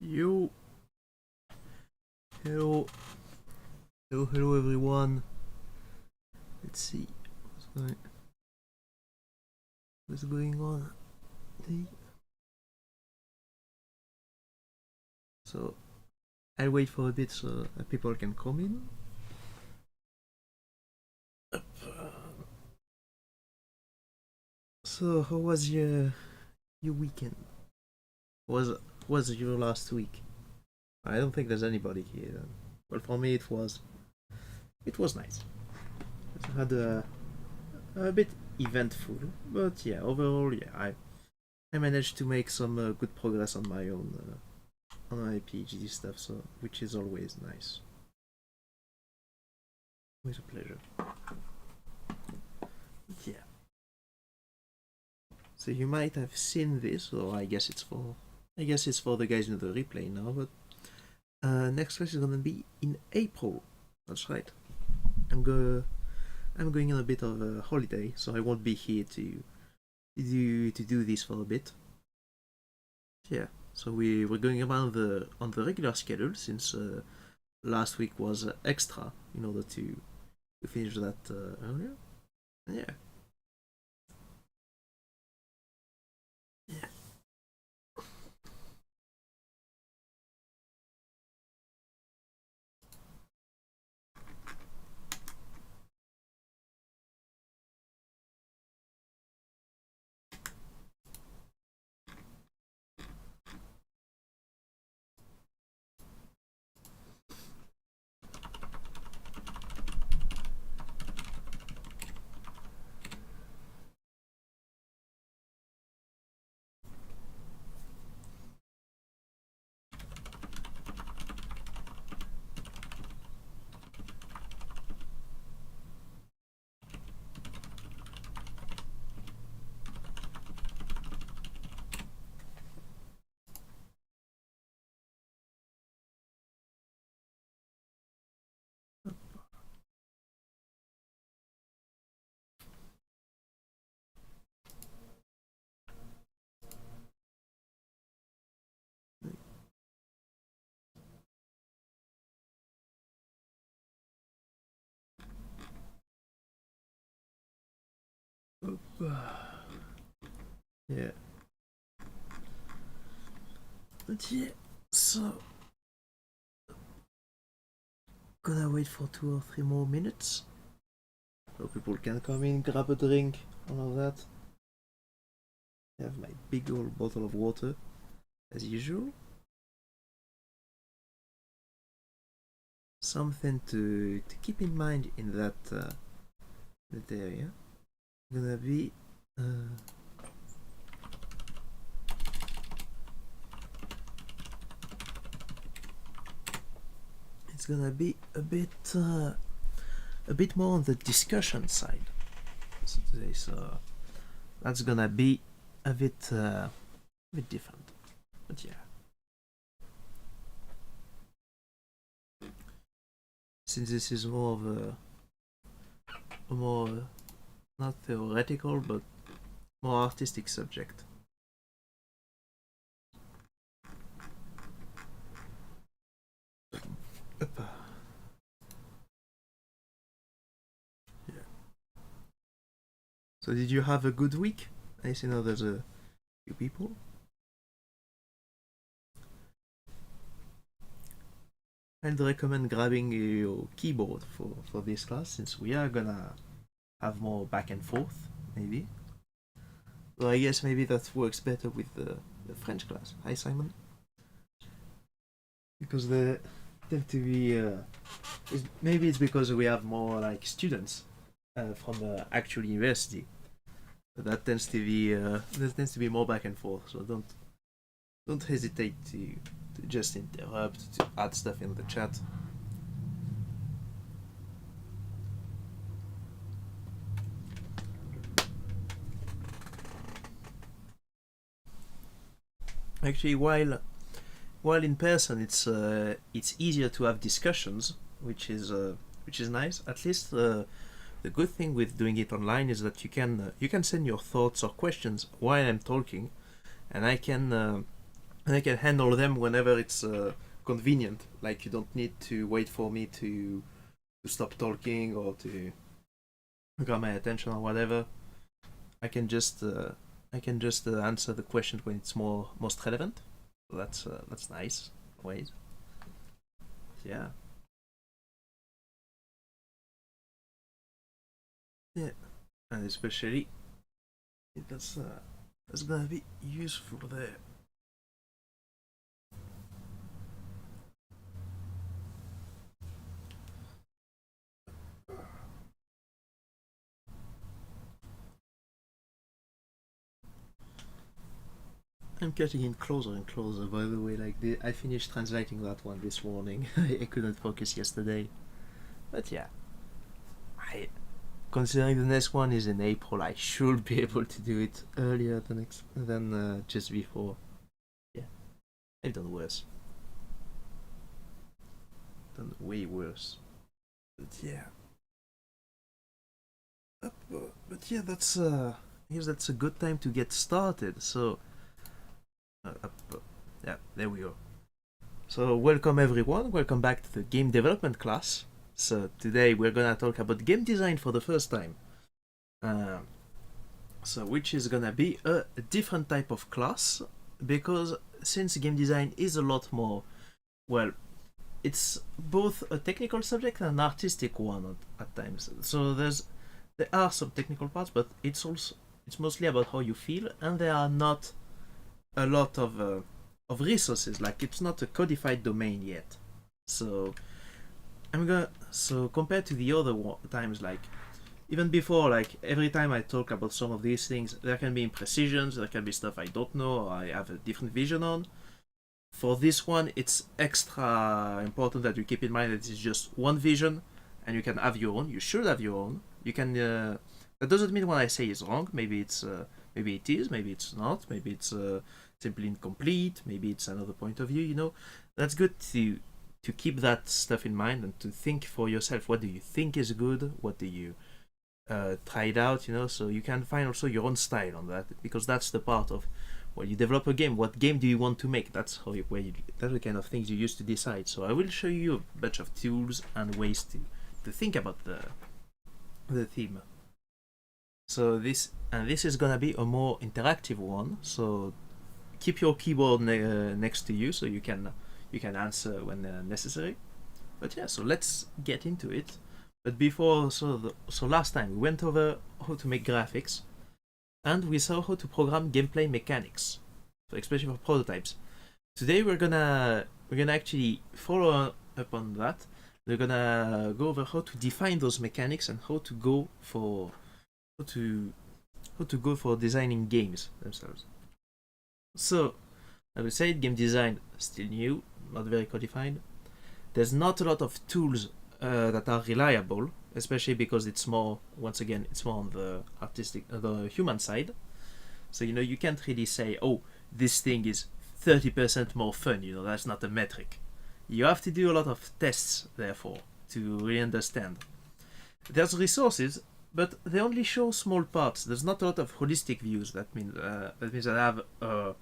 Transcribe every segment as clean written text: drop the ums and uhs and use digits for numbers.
Yo, hello, hello everyone. Let's see what's going on. So I'll wait for a bit so people can come in. So how was your weekend? Was your last week? I don't think there's anybody here. Well, for me it was nice. It had a bit eventful, but yeah, overall, yeah, I managed to make some good progress on my own on my PhD stuff, so which is always nice. Always a pleasure. Yeah. So you might have seen this, or I guess it's for the guys in the replay now. But next class is gonna be in April. That's right. I'm go I'm going on a bit of a holiday, so I won't be here to do this for a bit. Yeah. So we're going around on the regular schedule since last week was extra in order to finish that earlier. Yeah. Yeah. Yeah. But yeah, so gonna wait for 2 or 3 more minutes so people can come in, grab a drink, all of that. I have my big old bottle of water as usual. Something to keep in mind in that area. Gonna be it's gonna be a bit more on the discussion side. So today, so that's gonna be a bit different. But yeah, since this is more of a more not theoretical but more artistic subject. Yeah. So did you have a good week? I see now there's a few people. I'd recommend grabbing your keyboard for this class since we are gonna have more back and forth, maybe. Well, I guess maybe that works better with the French class. Hi, Simon. Because they tend to be. Maybe it's because we have more like students from the actual university. That tends to be more back and forth. So don't hesitate to just interrupt to add stuff in the chat. Actually, while in person it's easier to have discussions, which is nice. At least the good thing with doing it online is that you can send your thoughts or questions while I'm talking, and and I can handle them whenever it's convenient. Like you don't need to wait for me to stop talking or to grab my attention or whatever. I can just answer the question when it's most relevant. So that's nice. Wait, yeah, yeah, and especially that's gonna be useful there. I'm getting in closer and closer. By the way, I finished translating that one this morning. I couldn't focus yesterday, but yeah, I considering the next one is in April, I should be able to do it earlier than just before. Yeah, I've done worse, done way worse. But yeah, but yeah, I guess that's a good time to get started. So, yeah, there we go. So welcome everyone, welcome back to the game development class. So today we're gonna talk about game design for the first time. So which is gonna be a different type of class, because since game design is a lot more, well, it's both a technical subject and an artistic one at times. So there are some technical parts, but it's mostly about how you feel, and there are not a lot of resources. Like it's not a codified domain yet. So compared to the other times, like even before, like every time I talk about some of these things, there can be imprecisions, there can be stuff I don't know or I have a different vision on. For this one, it's extra important that you keep in mind that it's just one vision, and you can have your own. You should have your own. You can. That doesn't mean what I say is wrong. Maybe maybe it is. Maybe it's not. Maybe it's simply incomplete. Maybe it's another point of view. That's good to keep that stuff in mind and to think for yourself. What do you think is good? What do you try it out? So you can find also your own style on that, because that's the part of, well, you develop a game. What game do you want to make? That's that's the kind of things you use to decide. So I will show you a bunch of tools and ways to think about the theme. So this is gonna be a more interactive one. So keep your keyboard next to you so you can answer when necessary. But yeah, so let's get into it. But before, so last time we went over how to make graphics, and we saw how to program gameplay mechanics, so especially for prototypes. Today we're gonna actually follow up on that. We're gonna go over how to define those mechanics and how to go for designing games themselves. So, I would say game design still new, not very codified. There's not a lot of tools that are reliable, especially because it's more on the artistic, the human side. So you can't really say, oh, this thing is 30% more fun. That's not a metric. You have to do a lot of tests, therefore, to really understand. There's resources, but they only show small parts. There's not a lot of holistic views. That means I have a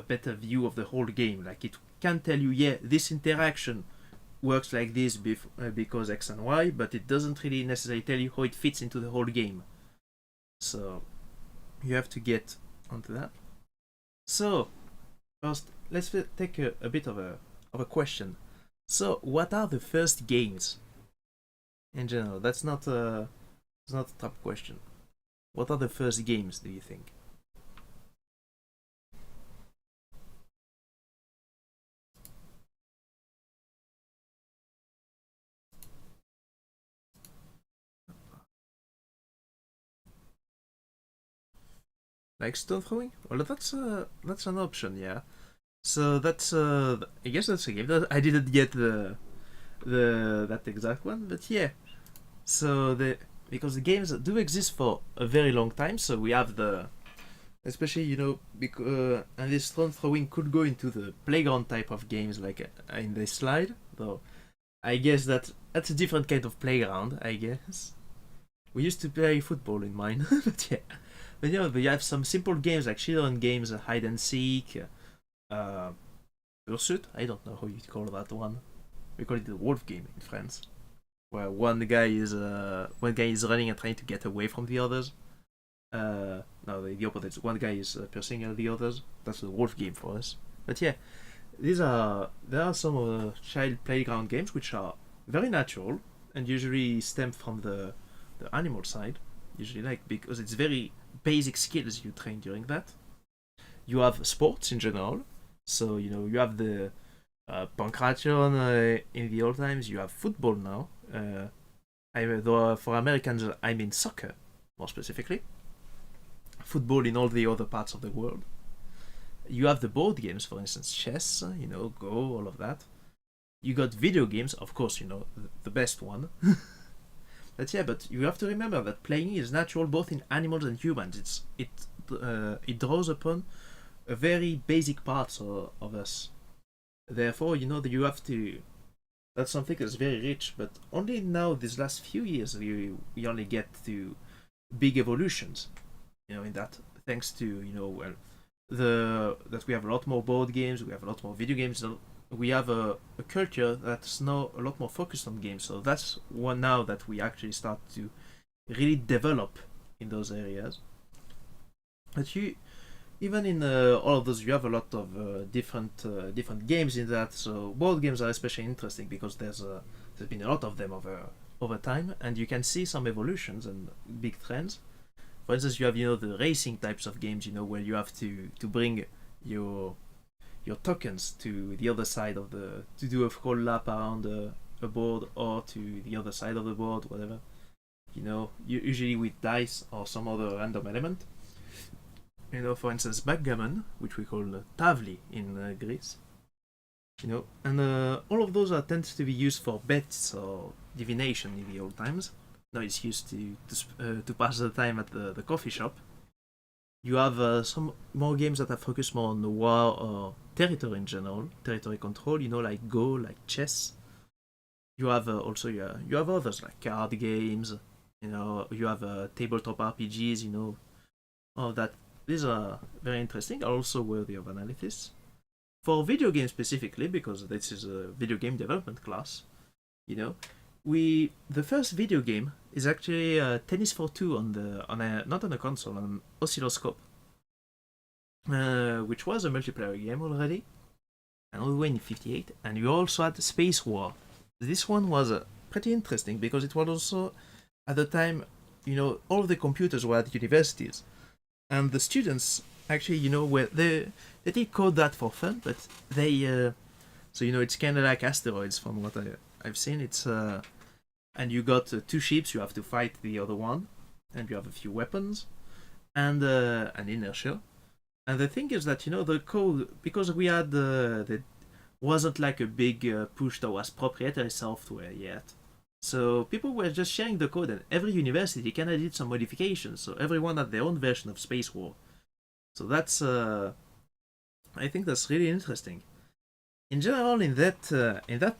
better view of the whole game. Like it can tell you, yeah, this interaction works like this because X and Y, but it doesn't really necessarily tell you how it fits into the whole game. So you have to get onto that. So first, let's take a bit of a question. So what are the first games in general? That's not a tough question. What are the first games, do you think? Like stone throwing? Well, that's an option, yeah. So that's I guess that's a game. I didn't get that exact one, but yeah. So because the games do exist for a very long time, so we have especially and this stone throwing could go into the playground type of games like in this slide, though. I guess that's a different kind of playground. I guess we used to play football in mine, but yeah. But you have some simple games like children games, hide and seek, uh, pursuit. I don't know how you call that one. We call it the wolf game in France, where one guy is running and trying to get away from the others. No, the opposite. One guy is pursuing the others. That's the wolf game for us. But yeah, there are some of the child playground games which are very natural and usually stem from the animal side. Usually, like because it's very basic skills you train during that. You have sports in general, so you have the pancration in the old times. You have football now. Though for Americans, I mean soccer more specifically. Football in all the other parts of the world. You have the board games, for instance, chess, Go, all of that. You got video games, of course, the best one. But yeah, but you have to remember that playing is natural both in animals and humans. It draws upon a very basic parts of us. Therefore, that you have to. That's something that's very rich, but only now, these last few years, we only get to big evolutions. In that, thanks to that we have a lot more board games, we have a lot more video games. We have a culture that's now a lot more focused on games. So that's one now that we actually start to really develop in those areas. But even in all of those, you have a lot of different games in that. So board games are especially interesting because there's been a lot of them over time, and you can see some evolutions and big trends. For instance, you have the racing types of games, where you have to bring your tokens to the other side of to do a whole lap around a board or to the other side of the board, whatever. Usually with dice or some other random element. For instance, backgammon, which we call tavli in Greece. And all of those tends to be used for bets or divination in the old times. Now it's used to pass the time at the coffee shop. You have some more games that are focused more on the war or territory in general, territory control. Like Go, like chess. You have also you have others like card games. You have tabletop RPGs. All of that. These are very interesting, are also worthy of analysis. For video games specifically, because this is a video game development class, the first video game is actually Tennis for Two not on a console, on an oscilloscope, which was a multiplayer game already, and all the way in '58. And you also had Space War. This one was pretty interesting because it was also at the time, all of the computers were at universities, and the students actually, where they did code that for fun, but they so it's kind of like asteroids from what I've seen. It's and you got two ships, you have to fight the other one, and you have a few weapons, and an inertia. And the thing is that the code, because we had there wasn't like a big push towards proprietary software yet. So people were just sharing the code, and every university kind of did some modifications. So everyone had their own version of Space War. So that's I think that's really interesting. In general, in that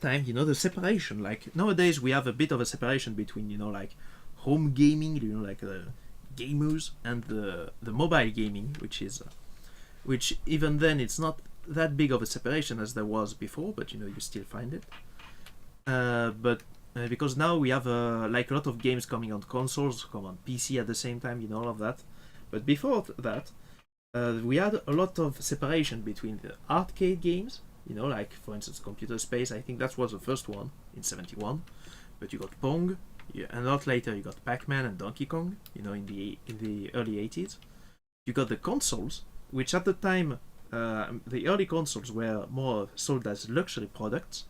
time, the separation. Like nowadays, we have a bit of a separation between like home gaming, like the gamers, and the mobile gaming, which even then it's not that big of a separation as there was before, but you still find it. But because now we have like a lot of games coming on consoles, come on PC at the same time, all of that. But before that, we had a lot of separation between the arcade games, like for instance Computer Space. I think that was the first one in '71. But you got Pong, and a lot later you got Pac-Man and Donkey Kong, in the early '80s. You got the consoles, which at the time, the early consoles were more sold as luxury products.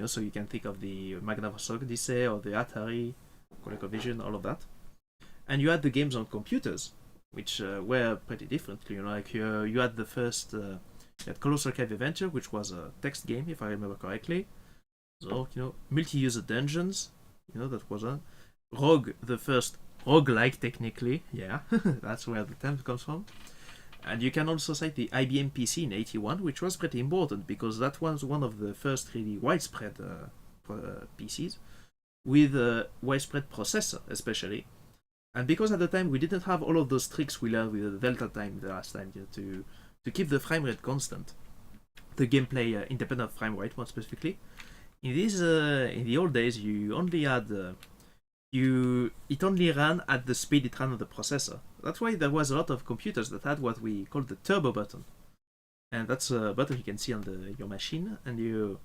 So you can think of the Magnavox Odyssey or the Atari, ColecoVision, all of that. And you had the games on computers, which were pretty different. Like you had the first, you had Colossal Cave Adventure, which was a text game, if I remember correctly. So, multi-user dungeons, that was a Rogue, the first roguelike, technically. Yeah, that's where the term comes from. And you can also cite the IBM PC in '81, which was pretty important because that was one of the first really widespread PCs with a widespread processor, especially. And because at the time we didn't have all of those tricks we learned with the Delta time the last time, to keep the frame rate constant. the gameplay independent of frame rate, more specifically. In the old days, you only had it only ran at the speed it ran on the processor. That's why there was a lot of computers that had what we call the turbo button, and that's a button you can see on your machine. And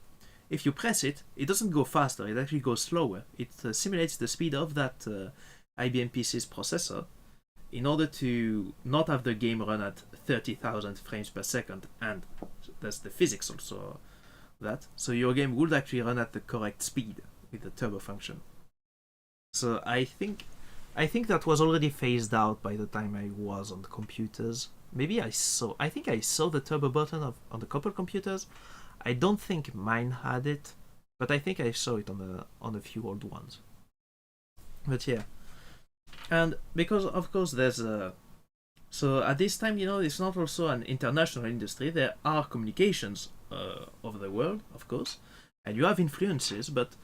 if you press it, it doesn't go faster; it actually goes slower. It simulates the speed of that IBM PC's processor, in order to not have the game run at 30,000 frames per second, and that's the physics also that. So your game would actually run at the correct speed with the turbo function. So I think that was already phased out by the time I was on the computers. Maybe I think I saw the turbo button on the couple computers. I don't think mine had it, but I think I saw it on a few old ones. But yeah, and because of course there's a so at this time, it's not also an international industry. There are communications over the world, of course, and you have influences, but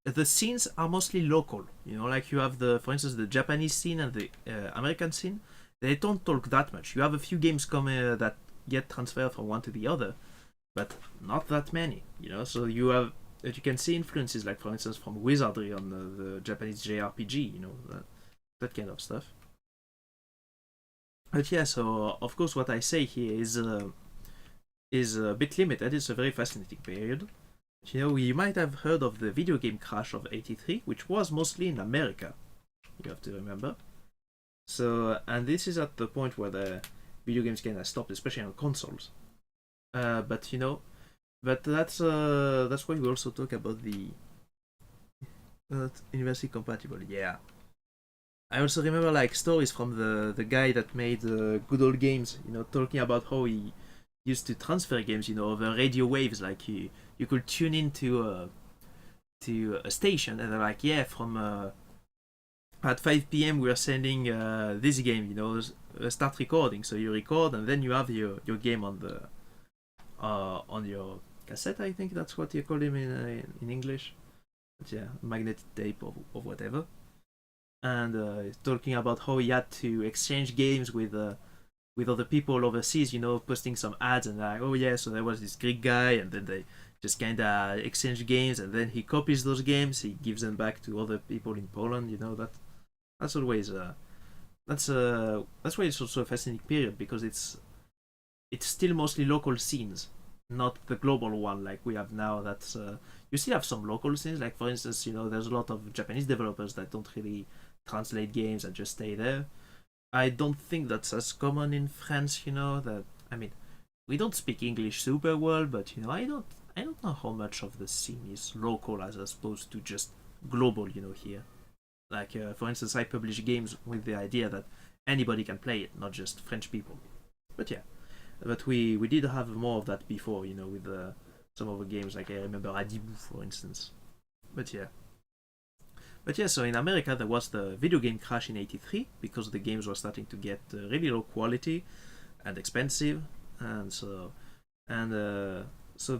the scenes are mostly local. Like you have for instance, the Japanese scene and the American scene. They don't talk that much. You have a few games that get transferred from one to the other, but not that many. So you can see influences, like for instance from Wizardry on the Japanese JRPG. That kind of stuff. But yeah, so of course what I say here is a bit limited. It's a very fascinating period. You might have heard of the video game crash of '83, which was mostly in America. You have to remember. So, and this is at the point where the video games kind of stopped, especially on consoles. But that's why we also talk about the university compatible. Yeah. I also remember like stories from the guy that made Good Old Games. Talking about how he used to transfer games, over radio waves. Like you could tune into a station, and they're like, yeah, from at 5 p.m. we are sending this game. Start recording. So you record, and then you have your game on your cassette. I think that's what you call them in English. But yeah, magnetic tape or whatever. And talking about how he had to exchange games with other people overseas, posting some ads, and like, oh yeah, so there was this Greek guy, and then they just kind of exchange games, and then he copies those games, he gives them back to other people in Poland. That's always that's why it's also a fascinating period, because it's still mostly local scenes, not the global one like we have now. That's you still have some local scenes, like for instance, there's a lot of Japanese developers that don't really translate games and just stay there. I don't think that's as common in France. We don't speak English super well, but I don't know how much of the scene is local as opposed to just global. Here, like for instance, I publish games with the idea that anybody can play it, not just French people. But yeah, but we did have more of that before, with some of the games, like I remember Adibu, for instance. But yeah. But yeah, so in America there was the video game crash in '83 because the games were starting to get really low quality and expensive, and so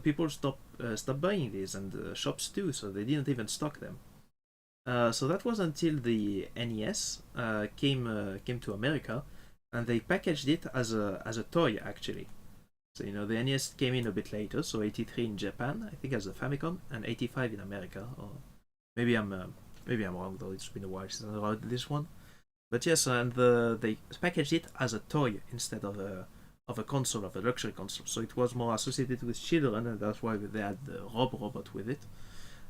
people stopped buying these, and shops too. So they didn't even stock them. So that was until the NES came to America, and they packaged it as a toy actually. So the NES came in a bit later, so '83 in Japan, I think, as a Famicom, and '85 in America. Or maybe I'm wrong, though. It's been a while since I wrote this one. But yes, and they packaged it as a toy instead of a console, of a luxury console. So it was more associated with children, and that's why they had the robot with it.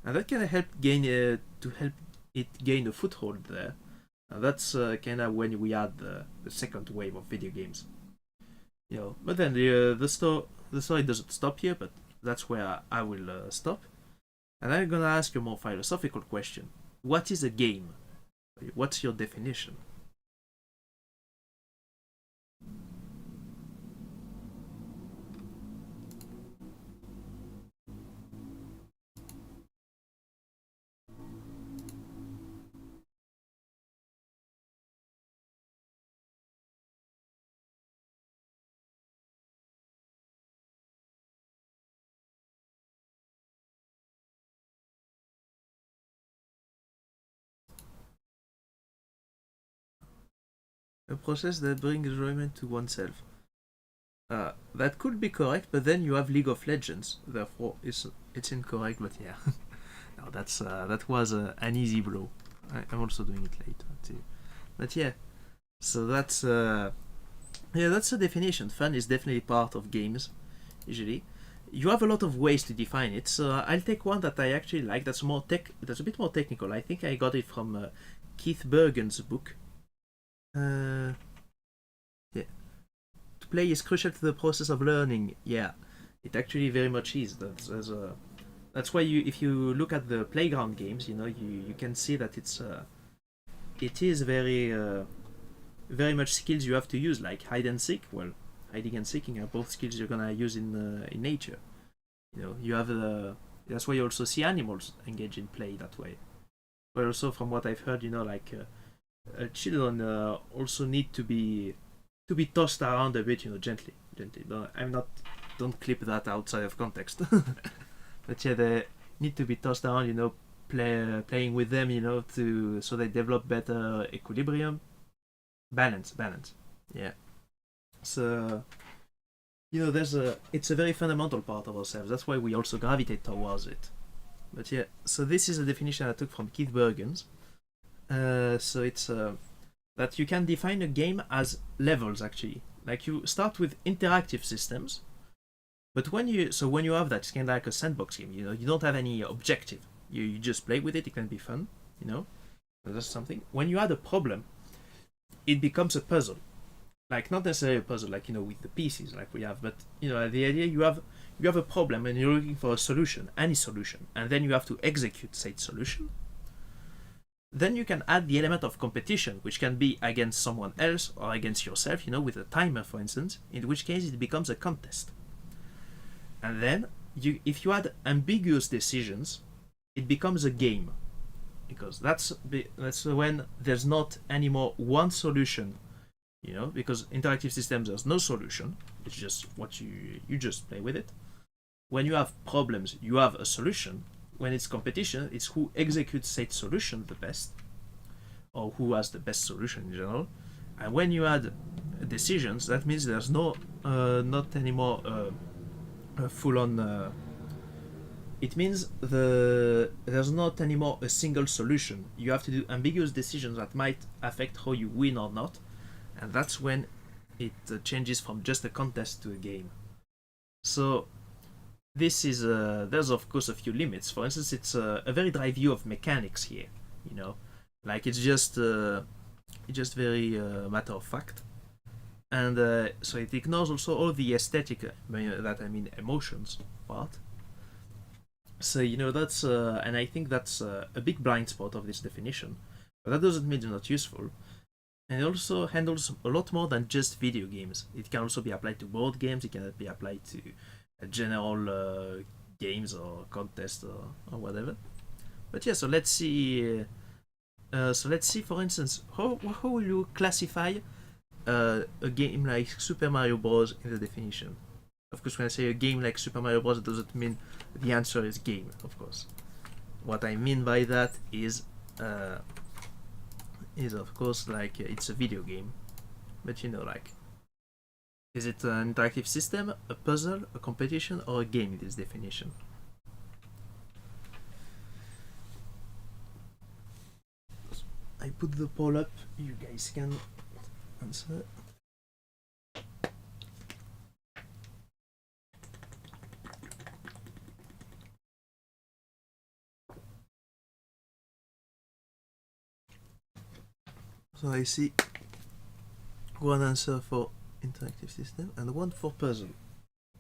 And that kind of helped help it gain a foothold there. And that's kind of when we had the second wave of video games. But then the story doesn't stop here, but that's where I will stop. And I'm gonna ask you a more philosophical question. What is a game? What's your definition? A process that brings enjoyment to oneself. That could be correct, but then you have League of Legends, therefore it's incorrect. But yeah, no, that was an easy blow. I'm also doing it later too. But yeah, so that's the definition. Fun is definitely part of games. Usually, you have a lot of ways to define it. So I'll take one that I actually like. That's more That's a bit more technical. I think I got it from Keith Bergen's book. Yeah. To play is crucial to the process of learning. Yeah, it actually very much is. That's why if you look at the playground games, you can see that it is very much skills you have to use, like hide and seek. Well, hiding and seeking are both skills you're gonna use in nature. You have that's why you also see animals engage in play that way. But also, from what I've heard, children also need to be tossed around a bit, gently. Don't clip that outside of context. But yeah, they need to be tossed around, playing with them, so they develop better equilibrium, balance. Yeah. So it's a very fundamental part of ourselves. That's why we also gravitate towards it. But yeah, so this is a definition I took from Keith Bergen's. So it's that you can define a game as levels, actually. Like, you start with interactive systems, but when you have that, it's kind of like a sandbox game. You don't have any objective. You just play with it. It can be fun. That's something. When you add a problem, it becomes a puzzle. Like, not necessarily a puzzle, like, with the pieces like we have, but the idea, you have a problem and you're looking for a solution, any solution, and then you have to execute said solution. Then you can add the element of competition, which can be against someone else or against yourself, with a timer, for instance, in which case it becomes a contest. And then, if you add ambiguous decisions, it becomes a game, because that's when there's not anymore one solution, because interactive systems, there's no solution. It's just what you just play with it. When you have problems, you have a solution. When it's competition, it's who executes said solution the best, or who has the best solution in general. And when you add decisions, that means there's not anymore full-on. It means there's not anymore a single solution. You have to do ambiguous decisions that might affect how you win or not, and that's when it changes from just a contest to a game. So this is there's of course a few limits. For instance, it's a very dry view of mechanics here. Like, it's just very matter of fact, and so it ignores also all the aesthetic, emotions part. So that's and I think that's a big blind spot of this definition, but that doesn't mean it's not useful. And it also handles a lot more than just video games. It can also be applied to board games. It can be applied to general games or contests or whatever. But yeah, so let's see. For instance, how will you classify a game like Super Mario Bros. In the definition? Of course, when I say a game like Super Mario Bros., it doesn't mean the answer is game, of course. What I mean by that is of course, like, it's a video game. But like, is it an interactive system, a puzzle, a competition, or a game in this definition? I put the poll up, you guys can answer. So I see one answer for interactive system and one for puzzle.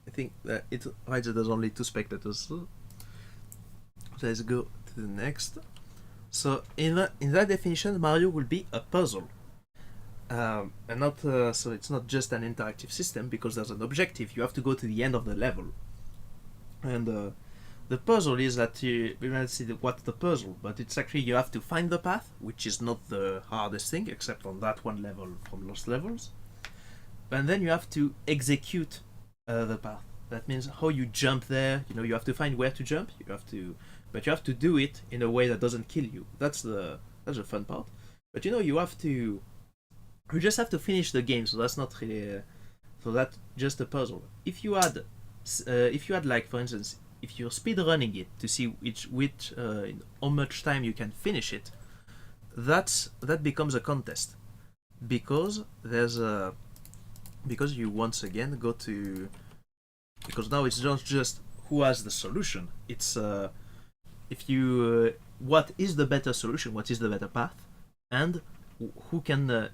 I think that it writes that there's only 2 spectators. So let's go to the next. So in that definition, Mario will be a puzzle, and not so it's not just an interactive system, because there's an objective. You have to go to the end of the level, and the puzzle is that we might see what's the puzzle, but it's actually you have to find the path, which is not the hardest thing, except on that one level from Lost Levels. And then you have to execute the path. That means how you jump there. You have to find where to jump. But you have to do it in a way that doesn't kill you. That's the fun part. But you just have to finish the game. So that's not really So that's just a puzzle. If you had like, for instance, if you're speed running it to see how much time you can finish it, that becomes a contest, because because you once again go to, because now it's not just who has the solution. It's if you what is the better solution, what is the better path, and who can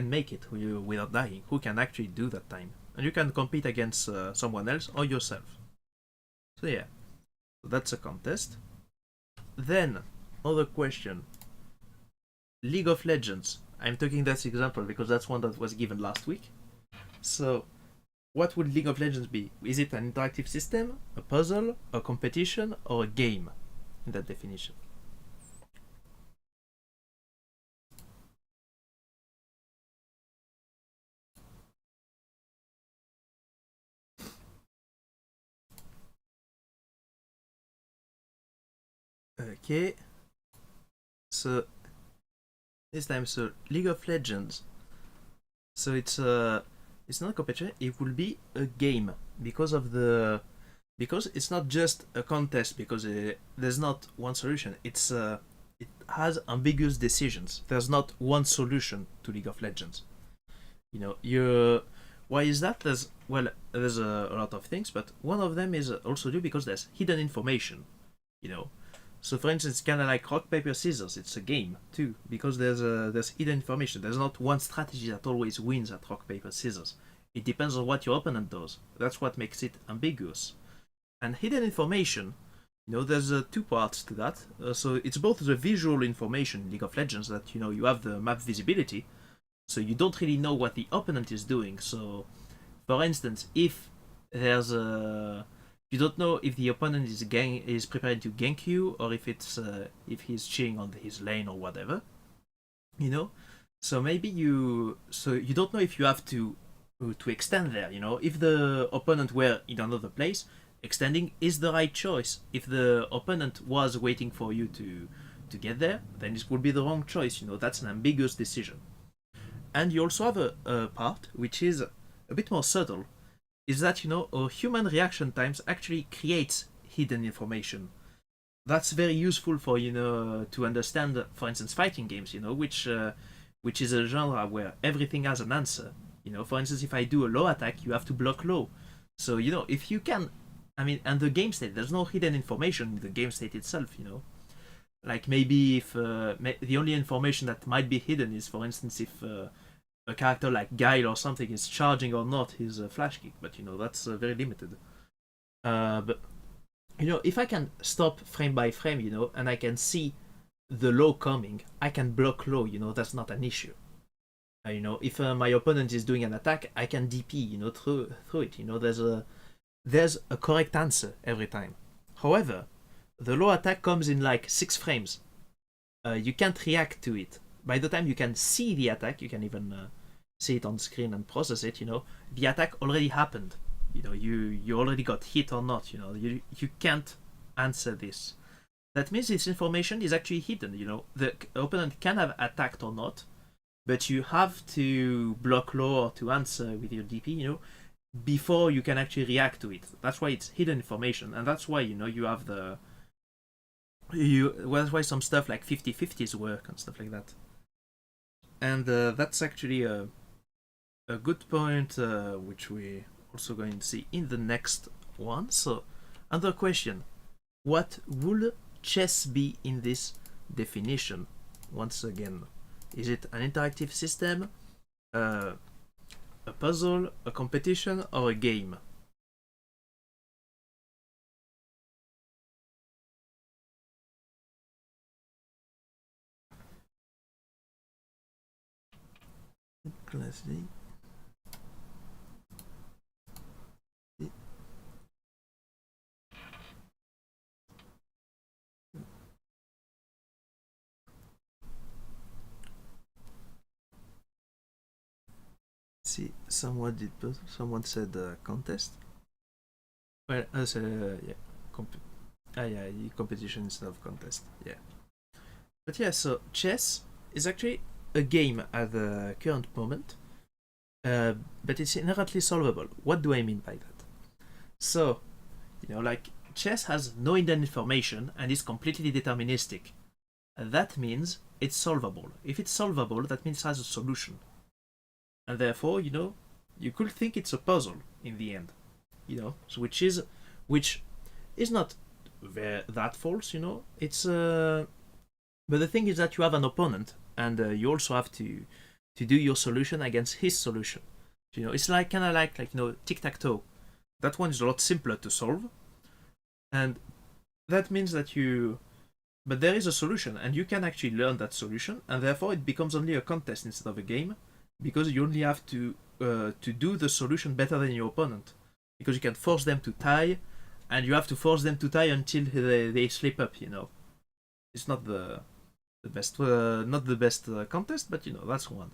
make it without dying, who can actually do that time, and you can compete against someone else or yourself. So yeah, that's a contest. Then other question: League of Legends. I'm taking that example because that's one that was given last week. So what would League of Legends be? Is it an interactive system, a puzzle, a competition, or a game in that definition? Okay. So this time, so League of Legends. So it's not a competition. It will be a game because it's not just a contest, because there's not one solution. It has ambiguous decisions. There's not one solution to League of Legends. You know, why is that? There's a lot of things, but one of them is also due because there's hidden information. You know, so for instance, kind of like rock paper scissors. It's a game too because there's hidden information. There's not one strategy that always wins at rock paper scissors. It depends on what your opponent does. That's what makes it ambiguous. And hidden information, you know, there's two parts to that. So it's both the visual information in League of Legends, that you have the map visibility, so you don't really know what the opponent is doing. So, for instance, if there's a you don't know if the opponent is preparing to gank you, or if he's cheating on his lane or whatever, you know. So maybe you don't know if you have to extend there. You know, if the opponent were in another place, extending is the right choice. If the opponent was waiting for you to get there, then it would be the wrong choice. You know, that's an ambiguous decision. And you also have a part which is a bit more subtle, is that our human reaction times actually creates hidden information. That's very useful for to understand, for instance, fighting games, which is a genre where everything has an answer. For instance, if I do a low attack, you have to block low. So if you can, and the game state, there's no hidden information in the game state itself. Like maybe if the only information that might be hidden is, for instance, if a character like Guile or something is charging or not his flash kick, but that's very limited. But if I can stop frame by frame, and I can see the low coming, I can block low. That's not an issue. If my opponent is doing an attack, I can DP, through it. There's a correct answer every time. However, the low attack comes in like 6 frames. You can't react to it. By the time you can see the attack, you can even see it on screen and process it. The attack already happened. You already got hit or not. You can't answer this. That means this information is actually hidden. The opponent can have attacked or not, but you have to block low or to answer with your DP. Before you can actually react to it. That's why it's hidden information, and that's why you have that's why some stuff like 50/50s work and stuff like that. And that's actually a good point, which we also going to see in the next one. So, another question: what would chess be in this definition? Once again, is it an interactive system, a puzzle, a competition, or a game? Classic. See, someone said contest. Well, I said yeah, yeah, competition instead of contest. Yeah, but yeah, so chess is actually a game at the current moment. but it's inherently solvable. What do I mean by that? So, like chess has no hidden information and is completely deterministic. That means it's solvable. If it's solvable, that means it has a solution. And therefore, you could think it's a puzzle in the end. So which is not that false, It's but the thing is that you have an opponent, and you also have to do your solution against his solution. It's like kind of like tic-tac-toe. That one is a lot simpler to solve, and that means that but there is a solution, and you can actually learn that solution, and therefore it becomes only a contest instead of a game, because you only have to do the solution better than your opponent, because you can force them to tie, and you have to force them to tie until they slip up. It's not the best, not the best contest, but that's one.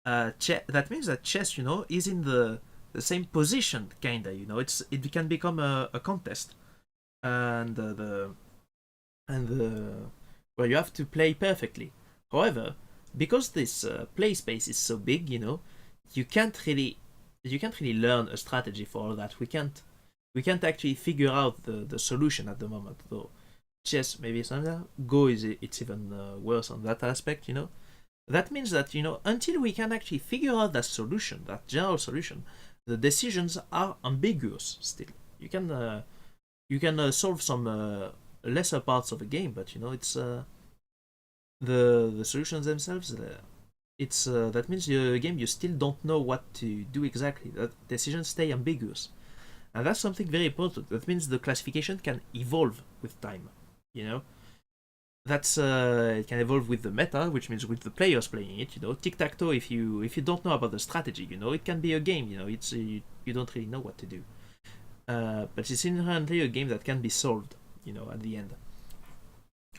That means that chess, is in the same position, kinda. It can become a contest, and where you have to play perfectly. However, because this play space is so big, you can't really learn a strategy for all that. We can't actually figure out the solution at the moment, though. Chess maybe something. Go it's even worse on that aspect, That means that until we can actually figure out that solution, that general solution, the decisions are ambiguous still. You can solve some lesser parts of a game, but it's the solutions themselves. It's that means the game you still don't know what to do exactly. That decisions stay ambiguous, and that's something very important. That means the classification can evolve with time. That's it can evolve with the meta, which means with the players playing it. Tic-tac-toe. If you don't know about the strategy, it can be a game. It's you don't really know what to do. But it's inherently a game that can be solved. At the end,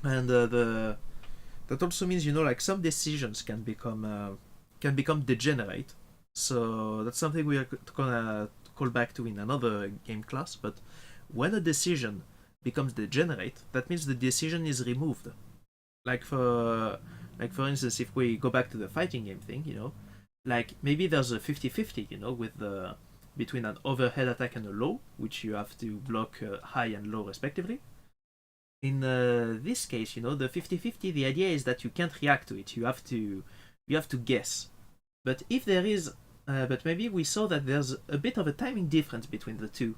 and that also means like some decisions can become degenerate. So that's something we are gonna call back to in another game class. But when a decision becomes degenerate, that means the decision is removed. Like for instance, if we go back to the fighting game thing, like maybe there's a 50-50, with between an overhead attack and a low, which you have to block high and low respectively. In this case, the 50-50, the idea is that you can't react to it. You have to guess. But if there is, but maybe we saw that there's a bit of a timing difference between the two,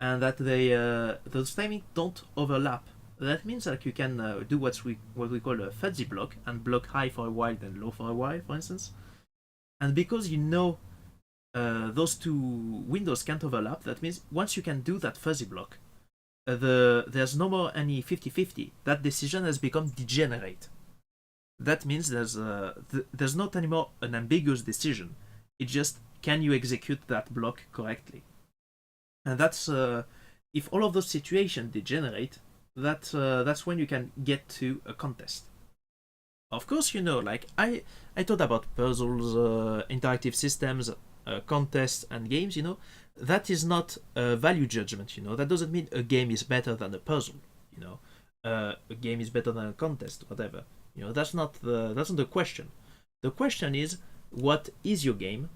and that those timing don't overlap. That means that you can do what we call a fuzzy block, and block high for a while, then low for a while, for instance. And because those two windows can't overlap, that means once you can do that fuzzy block, there's no more any 50-50. That decision has become degenerate. That means there's not anymore an ambiguous decision. It's just, can you execute that block correctly? And that's if all of those situations degenerate, that's when you can get to a contest. Of course, like I thought about puzzles, interactive systems, contests, and games. That is not a value judgment. That doesn't mean a game is better than a puzzle. A game is better than a contest, whatever. That's not the question. The question is, what is your game?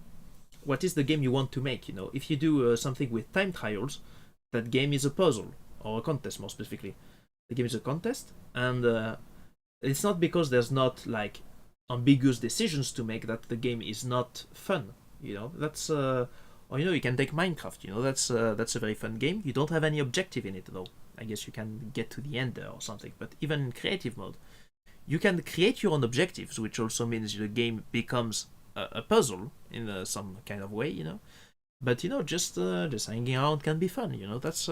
What is the game you want to make? If you do something with time trials, that game is a puzzle, or a contest more specifically. The game is a contest, and it's not because there's not like ambiguous decisions to make that the game is not fun. That's or you can take Minecraft. That's a very fun game. You don't have any objective in it though. I guess you can get to the end there or something. But even in creative mode, you can create your own objectives, which also means the game becomes a puzzle in some kind of way. But just hanging around can be fun. That's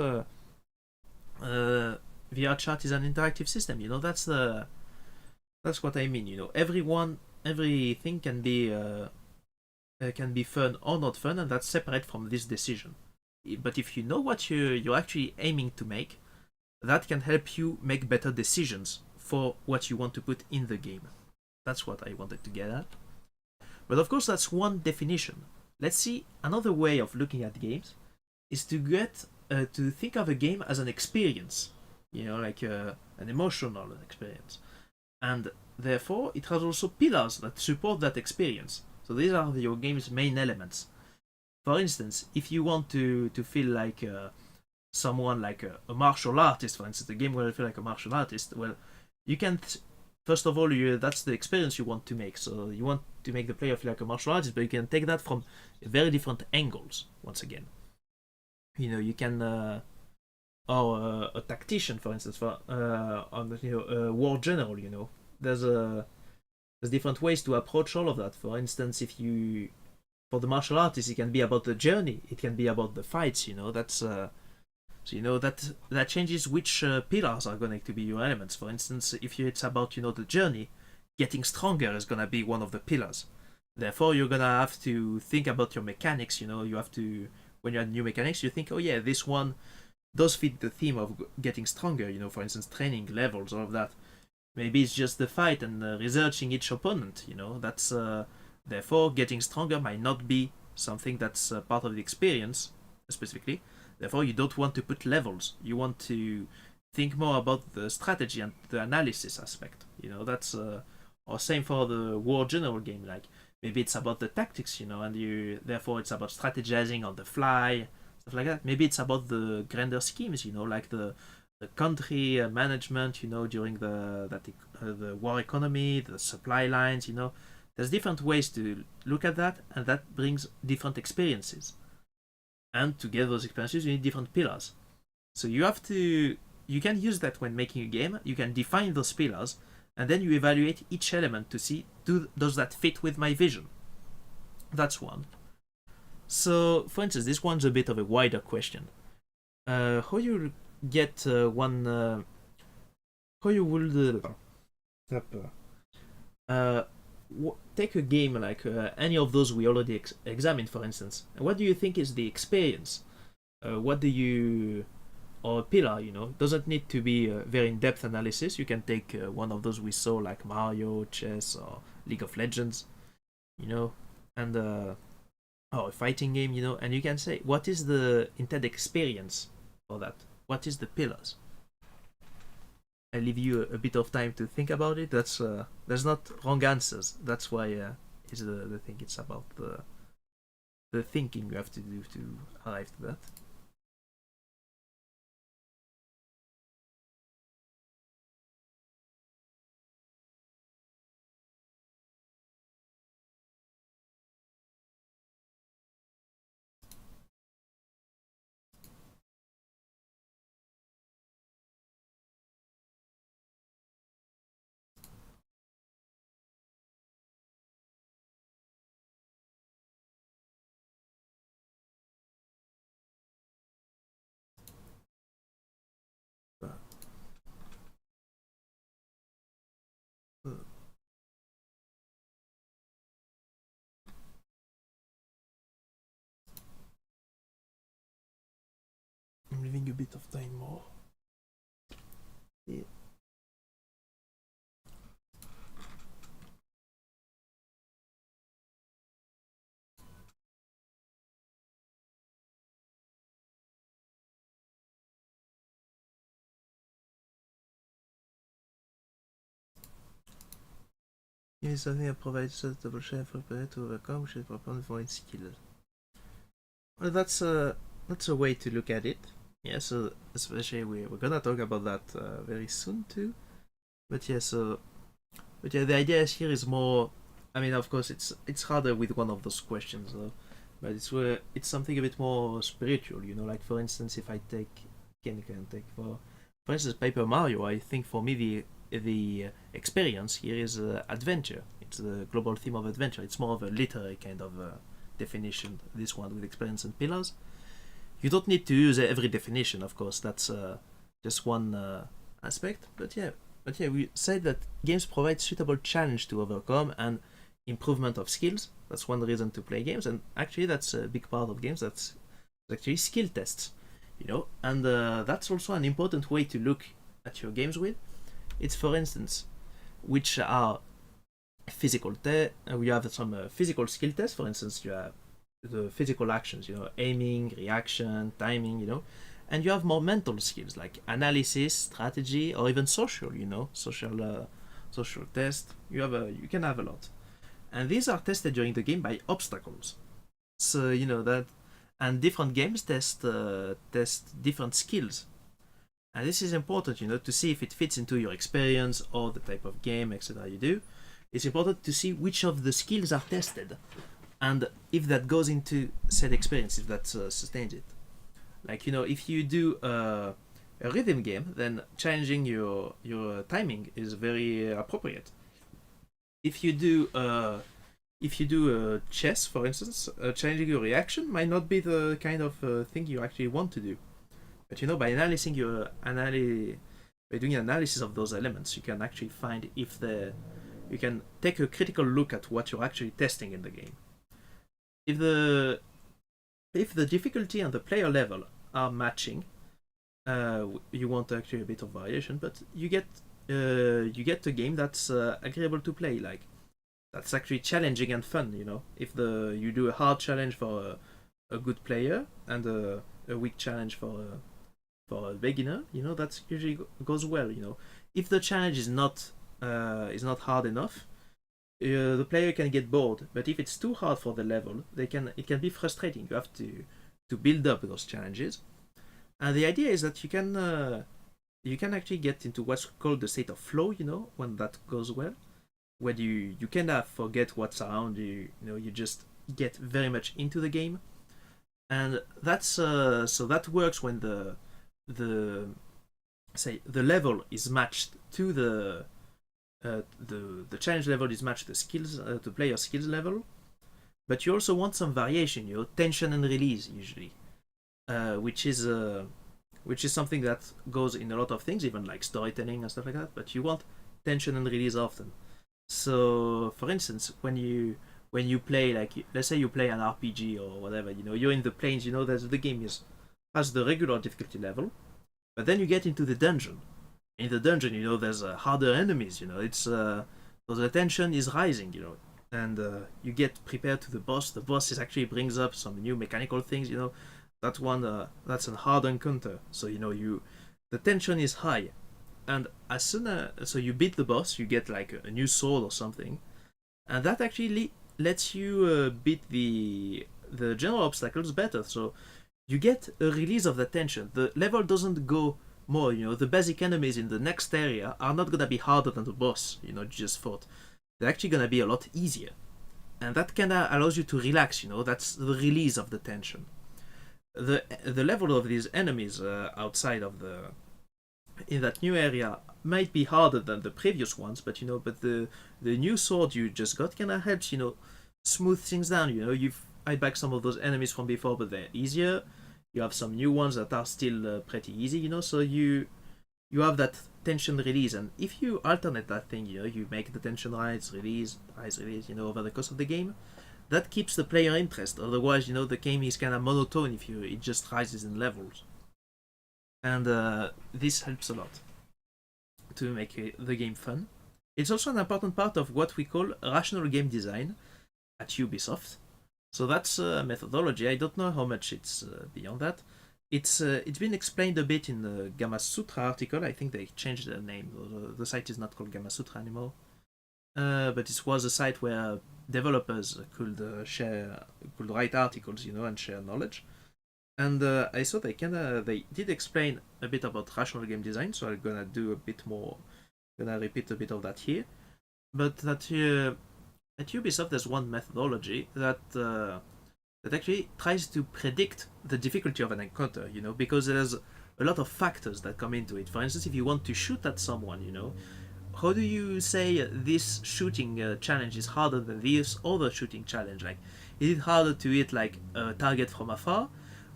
VR chat is an interactive system. That's what I mean. Everything can be fun or not fun, and that's separate from this decision. But if you know what you're actually aiming to make, that can help you make better decisions for what you want to put in the game. That's what I wanted to get at. But of course, that's one definition. Let's see, another way of looking at games is to get to think of a game as an experience, like an emotional experience. And therefore, it has also pillars that support that experience. So these are your game's main elements. For instance, if you want to feel like someone like a martial artist, for instance, the game will feel like a martial artist. Well, you can first of all, that's the experience you want to make. So you want to make the player feel like a martial artist, but you can take that from very different angles. Once again, you can or a tactician, for instance, for on a war general. There's different ways to approach all of that. For instance, if you for the martial artist, it can be about the journey. It can be about the fights. That's that changes which pillars are going to be your elements. For instance, if it's about the journey, getting stronger is going to be one of the pillars. Therefore, you're going to have to think about your mechanics. You have to, when you add new mechanics, you think, oh yeah, this one does fit the theme of getting stronger. For instance, training levels, all of that. Maybe it's just the fight and researching each opponent. That's therefore getting stronger might not be something that's part of the experience specifically. Therefore, you don't want to put levels. You want to think more about the strategy and the analysis aspect. That's or same for the war general game. Like maybe it's about the tactics, and therefore it's about strategizing on the fly, stuff like that. Maybe it's about the grander schemes, like the country management, during the war economy, the supply lines. There's different ways to look at that, and that brings different experiences. And to get those experiences, you need different pillars. So you can use that when making a game. You can define those pillars, and then you evaluate each element to see, does that fit with my vision? That's one. So, for instance, this one's a bit of a wider question. How you get one... how you would... take a game like any of those we already examined, for instance. What do you think is the experience? What do you... or a pillar, doesn't need to be a very in-depth analysis. You can take one of those we saw like Mario, chess, or League of Legends, and or a fighting game, and you can say, what is the intended experience for that? What is the pillars? I leave you a bit of time to think about it. There's not wrong answers. That's why is the thing. It's about the thinking you have to do to arrive to that. I'm leaving a bit of time more. Yeah. Il is something that provides a double share for player to overcome, which is proper for its skills. Well, that's a way to look at it. Yeah, so especially we're gonna talk about that very soon too. But yeah, the idea here is more. I mean, of course, it's harder with one of those questions, though. But it's something a bit more spiritual, Like for instance, if I can take for instance Paper Mario, I think for me the experience here is adventure. It's the global theme of adventure. It's more of a literary kind of definition. This one with experience and pillars. You don't need to use every definition, of course. That's just one aspect. But yeah, we said that games provide suitable challenge to overcome and improvement of skills. That's one reason to play games, and actually that's a big part of games. That's actually skill tests, and that's also an important way to look at your games with. It's, for instance, which are physical tests. We have some physical skill tests. For instance, you have the physical actions, aiming, reaction, timing, and you have more mental skills like analysis, strategy, or even social, social test. You can have a lot, and these are tested during the game by obstacles. So you know that, and different games test different skills, and this is important, you know, to see if it fits into your experience or the type of game, etc. You do. It's important to see which of the skills are tested, and if that goes into said experience, if that sustains it. Like, you know, if you do a rhythm game, then challenging your timing is very appropriate. If you do chess, for instance, changing your reaction might not be the kind of thing you actually want to do. But you know, by by doing an analysis of those elements, you can actually find if you can take a critical look at what you're actually testing in the game. If the difficulty and the player level are matching, you want actually a bit of variation, but you get a game that's agreeable to play, like that's actually challenging and fun. You know, if you do a hard challenge for a good player and a weak challenge for a beginner, you know, that usually goes well. You know, if the challenge is not hard enough, the player can get bored. But if it's too hard for the level, it can be frustrating. You have to build up those challenges, and the idea is that you can actually get into what's called the state of flow. You know, when that goes well, where you kind of forget what's around you. You know, you just get very much into the game, and that's so that works when the level is matched to the challenge level is matched to the skills, the player skills level, but you also want some variation, you know, tension and release usually, which is something that goes in a lot of things, even like storytelling and stuff like that. But you want tension and release often. So, for instance, when you play, like, let's say you play an RPG or whatever, you know, you're in the plains, you know, that the game has the regular difficulty level, but then you get into the dungeon. In the dungeon, you know, there's harder enemies, you know, it's so the tension is rising, you know, and you get prepared to the boss. The boss actually brings up some new mechanical things, you know, that's a hard encounter, so you know, the tension is high, and as soon as so you beat the boss, you get like a new sword or something, and that actually lets you beat the general obstacles better, so you get a release of the tension. The level doesn't go more, you know, the basic enemies in the next area are not gonna be harder than the boss, you know, you just fought. They're actually gonna be a lot easier, and that kinda allows you to relax, you know, that's the release of the tension. The level of these enemies outside of in that new area might be harder than the previous ones, but you know, the new sword you just got kinda helps, you know, smooth things down. You know, you've fight back some of those enemies from before, but they're easier. You have some new ones that are still pretty easy, you know, so you have that tension release, and if you alternate that thing, you know, you make the tension rise, release, you know, over the course of the game, that keeps the player interest. Otherwise, you know, the game is kind of monotone if it just rises in levels, and this helps a lot to make the game fun. It's also an important part of what we call rational game design at Ubisoft. So that's a methodology. I don't know how much it's beyond that. It's been explained a bit in the Gamma Sutra article. I think they changed their name. The site is not called Gamma Sutra anymore. But it was a site where developers could write articles, you know, and share knowledge. And I saw they did explain a bit about rational game design. So I'm gonna do a bit more. Gonna repeat a bit of that here. But that at Ubisoft, there's one methodology that actually tries to predict the difficulty of an encounter, you know, because there's a lot of factors that come into it. For instance, if you want to shoot at someone, you know, how do you say this shooting challenge is harder than this other shooting challenge? Like, is it harder to hit like a target from afar,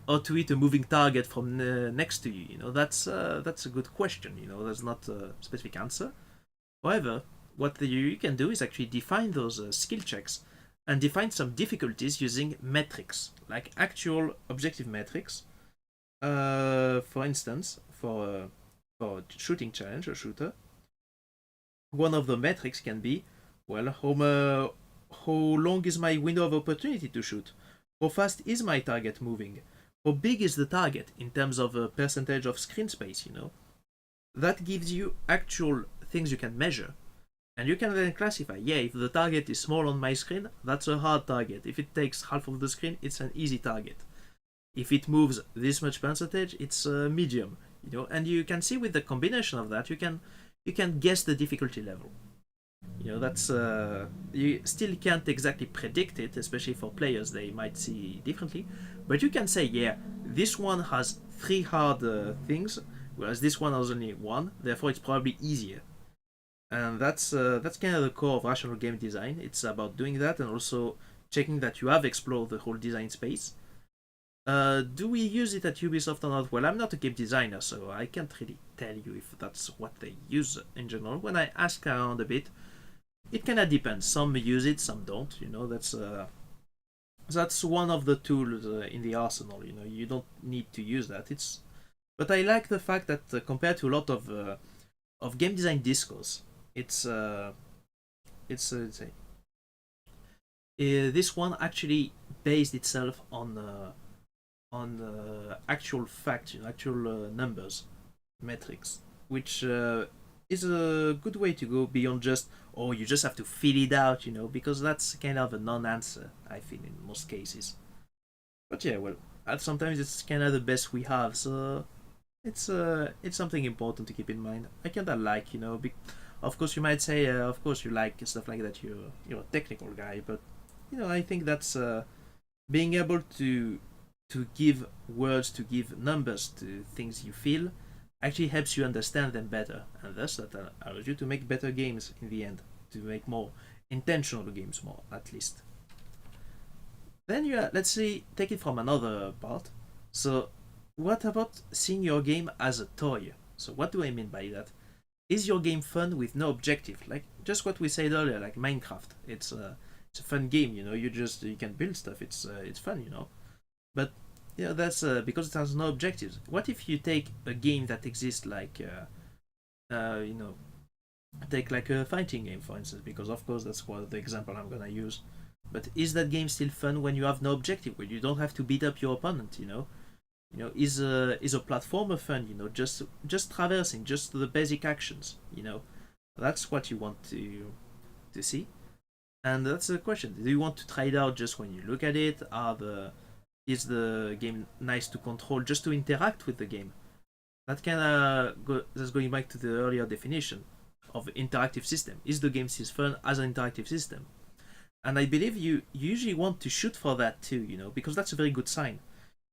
or to hit a moving target from next to you? You know, that's a good question. You know, there's not a specific answer. However, what you can do is actually define those skill checks and define some difficulties using metrics, like actual objective metrics. For instance, for a shooting challenge, a shooter, one of the metrics can be, well, how long is my window of opportunity to shoot? How fast is my target moving? How big is the target in terms of a percentage of screen space, you know? That gives you actual things you can measure. And you can then classify, yeah, if the target is small on my screen, that's a hard target. If it takes half of the screen, it's an easy target. If it moves this much percentage, it's a medium, you know. And you can see with the combination of that, you can guess the difficulty level. You know, that's you still can't exactly predict it, especially for players, they might see differently. But you can say, yeah, this one has 3 hard things, whereas this one has only 1. Therefore, it's probably easier. And that's kind of the core of rational game design. It's about doing that and also checking that you have explored the whole design space. Do we use it at Ubisoft or not? Well, I'm not a game designer, so I can't really tell you if that's what they use in general. When I ask around a bit, it kind of depends. Some use it, some don't. You know, that's one of the tools in the arsenal. You know, you don't need to use that. But I like the fact that compared to a lot of game design discourse, this one actually based itself on actual facts, you know, actual numbers, metrics, which is a good way to go beyond just, oh, you just have to feel it out, you know, because that's kind of a non-answer, I feel, in most cases. But yeah, well, sometimes it's kind of the best we have, so it's something important to keep in mind. I kind of like, you know, of course you might say, of course you like stuff like that. You're a technical guy, but you know, I think that's being able to give words, to give numbers to things you feel, actually helps you understand them better, and thus that allows you to make better games in the end, to make more intentional games, more at least. Then let's say take it from another part. So, what about seeing your game as a toy? So, what do I mean by that? Is your game fun with no objective? Like just what we said earlier, like Minecraft. It's a fun game, you know. You can build stuff. It's fun, you know. But yeah, that's because it has no objectives. What if you take a game that exists like you know, take like a fighting game for instance, because of course that's what the example I'm gonna use. But is that game still fun when you have no objective, when you don't have to beat up your opponent? You know, is a platformer fun? You know, just traversing, just the basic actions. You know, that's what you want to see. And that's the question: do you want to try it out just when you look at it? Is the game nice to control just to interact with the game? That kind of that's going back to the earlier definition of interactive system. Is the game still fun as an interactive system? And I believe you usually want to shoot for that too, you know, because that's a very good sign.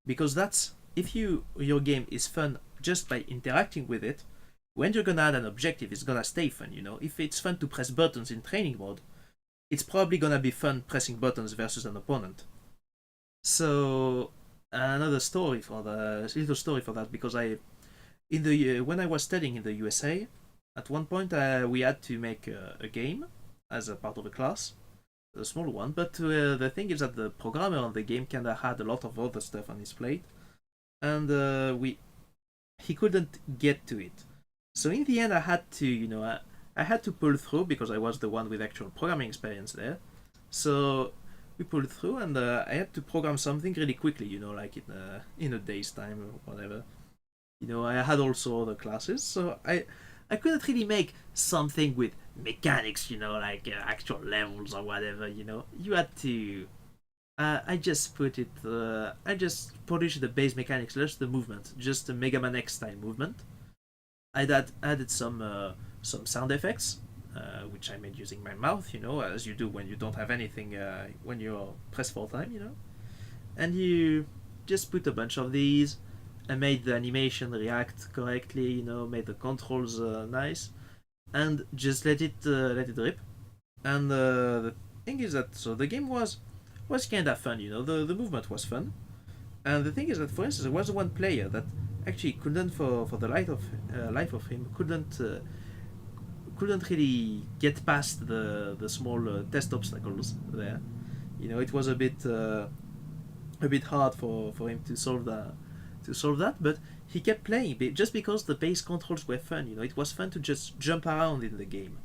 Because that's if your game is fun just by interacting with it, when you're gonna add an objective, it's gonna stay fun, you know. If it's fun to press buttons in training mode, it's probably gonna be fun pressing buttons versus an opponent. So another story for the little story for that, because when I was studying in the USA, at one point we had to make a game as a part of a class, a small one. But the thing is that the programmer on the game kind of had a lot of other stuff on his plate, and he couldn't get to it. So in the end, I had to, you know, I had to pull through because I was the one with actual programming experience there. So we pulled through, and I had to program something really quickly, you know, like in a day's time or whatever. You know, I had also other classes, so I couldn't really make something with mechanics, you know, like actual levels or whatever. You know, you had to. I just put it. I just polished the base mechanics, just the movement, just the Mega Man X style movement. Added some sound effects, which I made using my mouth, you know, as you do when you don't have anything when you're pressed for time, you know. And you just put a bunch of these and made the animation react correctly, you know, made the controls nice, and just let it rip. And the thing is that so the game was kind of fun, you know, the movement was fun. And the thing is that, for instance, there was one player that actually couldn't, for the life of him, couldn't really get past the small test obstacles there. You know, it was a bit hard for him to solve that, but he kept playing just because the base controls were fun. You know, it was fun to just jump around in the game,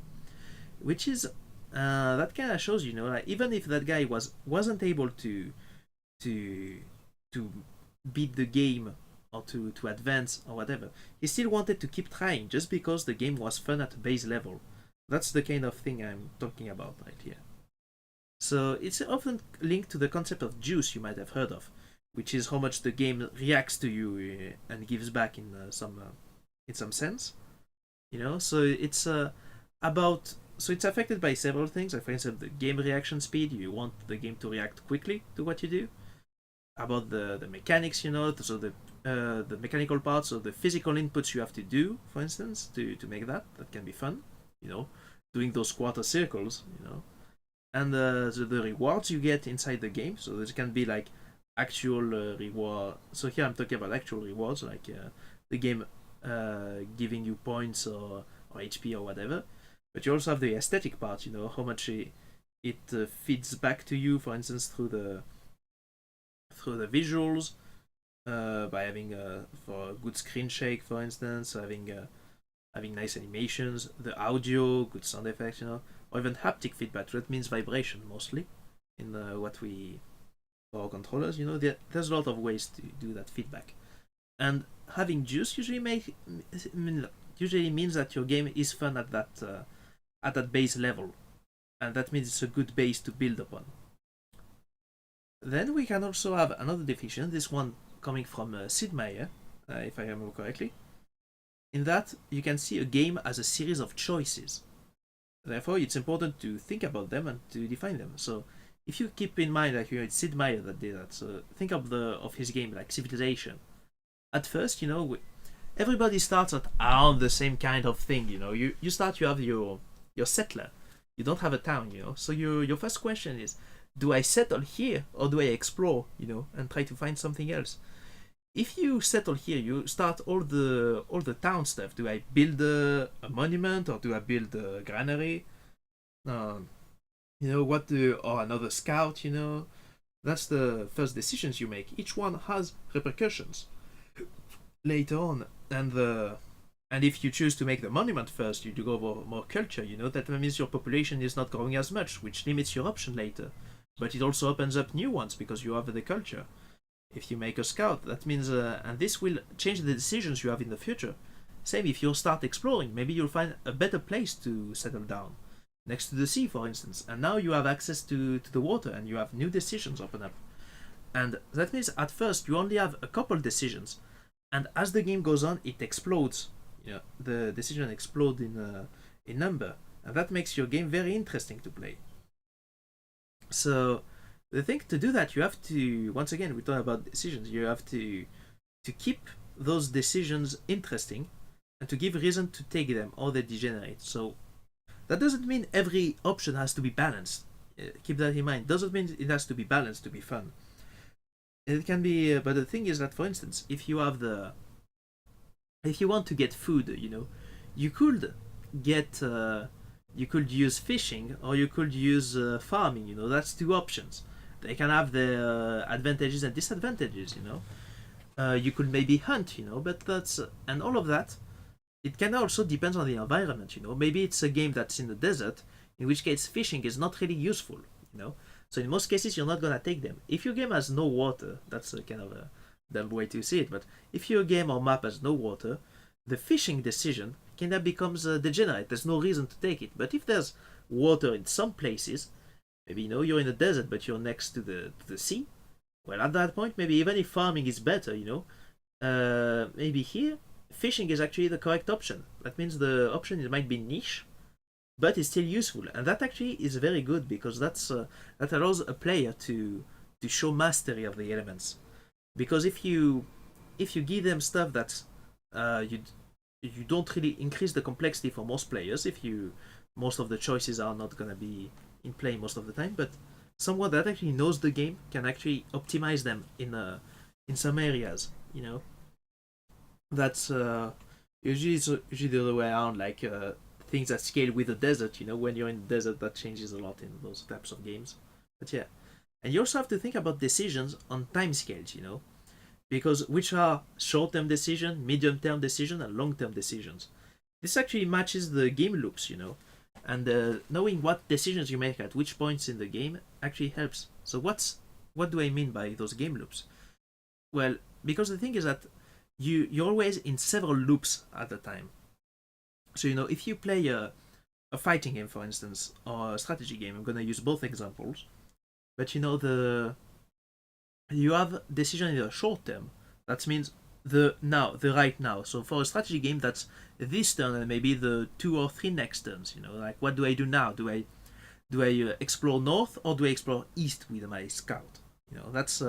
which is that kind of shows, you know, like even if that guy wasn't able to to beat the game or to advance or whatever, he still wanted to keep trying just because the game was fun at a base level. That's the kind of thing I'm talking about right here. So it's often linked to the concept of juice you might have heard of, which is how much the game reacts to you and gives back in some sense. So it's about so it's affected by several things. Like for instance, the game reaction speed. You want the game to react quickly to what you do. About the mechanics, so the mechanical parts, so the physical inputs you have to do, for instance, to make that can be fun. You know, doing those quarter circles. And the rewards you get inside the game. So there can be like actual reward. So here I'm talking about actual rewards, like the game giving you points or HP or whatever. But you also have the aesthetic part. How much it feeds back to you, for instance, through the visuals, by having for a good screen shake, for instance, having nice animations, the audio, good sound effects, or even haptic feedback. That means vibration mostly in what we for our controllers. There's a lot of ways to do that feedback, and having juice usually means that your game is fun at that base level, and that means it's a good base to build upon. Then we can also have another definition, this one coming from Sid Meier, if I remember correctly, in that you can see a game as a series of choices. Therefore, it's important to think about them and to define them. So, if you keep in mind that it's Sid Meier that did that, so think of his game like Civilization. At first, everybody starts at around the same kind of thing. You start, you have your settler. You don't have a town. So your first question is, do I settle here or do I explore? And try to find something else. If you settle here, you start all the town stuff. Do I build a monument or do I build a granary? Or another scout? That's the first decisions you make. Each one has repercussions later on, and if you choose to make the monument first, you do go over more culture. That means your population is not growing as much, which limits your option later. But it also opens up new ones because you have the culture. If you make a scout, that means, and this will change the decisions you have in the future. Same if you start exploring, maybe you'll find a better place to settle down, next to the sea, for instance, and now you have access to the water and you have new decisions open up. And that means at first you only have a couple decisions, and as the game goes on, it explodes. The decisions explode in number, and that makes your game very interesting to play. So the thing to do that, you have to, once again, we talk about decisions. You have to keep those decisions interesting and to give reason to take them or they degenerate. So that doesn't mean every option has to be balanced. Keep that in mind. Doesn't mean it has to be balanced to be fun. It can be, but the thing is that, for instance, if you want to get food, you could get. You could use fishing or you could use farming. That's two options. They can have their advantages and disadvantages. You could maybe hunt. But that's and all of that. It can also depends on the environment. Maybe it's a game that's in the desert, in which case fishing is not really useful. So in most cases you're not gonna take them. If your game has no water, that's a kind of a dumb way to see it. But if your game or map has no water, the fishing decision kind of becomes degenerate. There's no reason to take it. But if there's water in some places, maybe you're in a desert but you're next to the sea. Well, at that point, maybe even if farming is better, maybe here fishing is actually the correct option. That means the option might be niche, but it's still useful, and that actually is very good because that allows a player to show mastery of the elements. Because if you give them stuff that you don't really increase the complexity for most players, most of the choices are not gonna be in play most of the time, but someone that actually knows the game can actually optimize them in some areas. That's usually the other way around, like things that scale with the desert. When you're in the desert, that changes a lot in those types of games. But yeah, and you also have to think about decisions on time scales. Because which are short-term decision, medium-term decision, and long-term decisions. This actually matches the game loops. And knowing what decisions you make at which points in the game actually helps. So what do I mean by those game loops? Well, because the thing is that you're always in several loops at a time. So if you play a fighting game, for instance, or a strategy game. I'm gonna use both examples. But you know, you have decision in the short term. That means the right now. So for a strategy game, that's this turn and maybe the 2 or 3 next turns. You know, like what do I do now? Do I explore north or do I explore east with my scout? You know, that's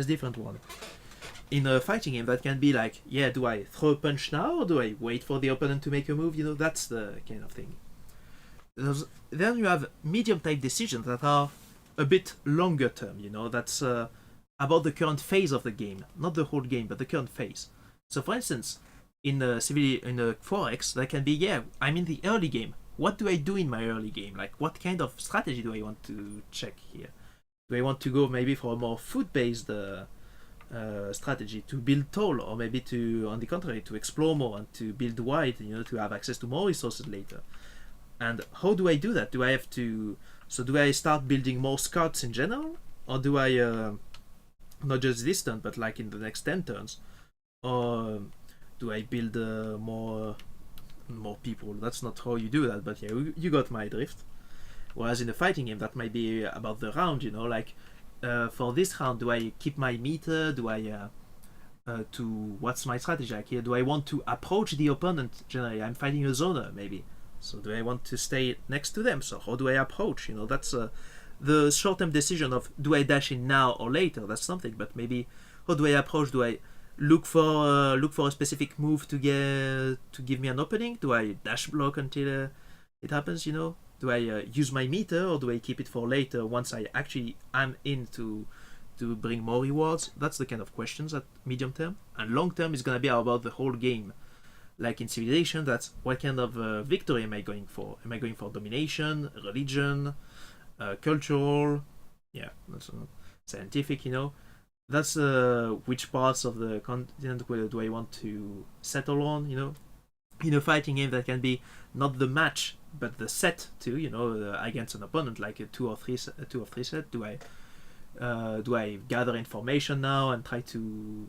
different one. In a fighting game, that can be like, yeah, do I throw a punch now or do I wait for the opponent to make a move? You know, that's the kind of thing. Then you have medium type decisions that are a bit longer term. You know, that's about the current phase of the game, not the whole game, but the current phase. So, for instance, in a 4X, that can be, yeah, I'm in the early game. What do I do in my early game? Like, what kind of strategy do I want to check here? Do I want to go maybe for a more food-based strategy to build tall, or maybe to, on the contrary, to explore more and to build wide, you know, to have access to more resources later? And how do I do that? Do I have to? So do I start building more scouts in general, or do I not just this turn, but like in the next 10 turns, or do I build more people? That's not how you do that, but yeah, you got my drift. Whereas in a fighting game, that might be about the round, you know, like for this round, do I keep my meter? Do I what's my strategy like here? Do I want to approach the opponent? Generally, I'm fighting a zoner, maybe. So do I want to stay next to them? So how do I approach? You know, that's the short-term decision of do I dash in now or later. That's something. But maybe how do I approach? Do I look for a specific move to give me an opening? Do I dash block until it happens? You know, do I use my meter or do I keep it for later once I actually am in to bring more rewards? That's the kind of questions at medium term. And long term is gonna be about the whole game. Like in Civilization, that's what kind of victory am I going for? Am I going for domination, religion, cultural? Yeah, that's scientific, you know. That's which parts of the continent do I want to settle on, you know. In a fighting game, that can be not the match, but the set too, you know, against an opponent, like a 2 or 3 set. Do I gather information now and try to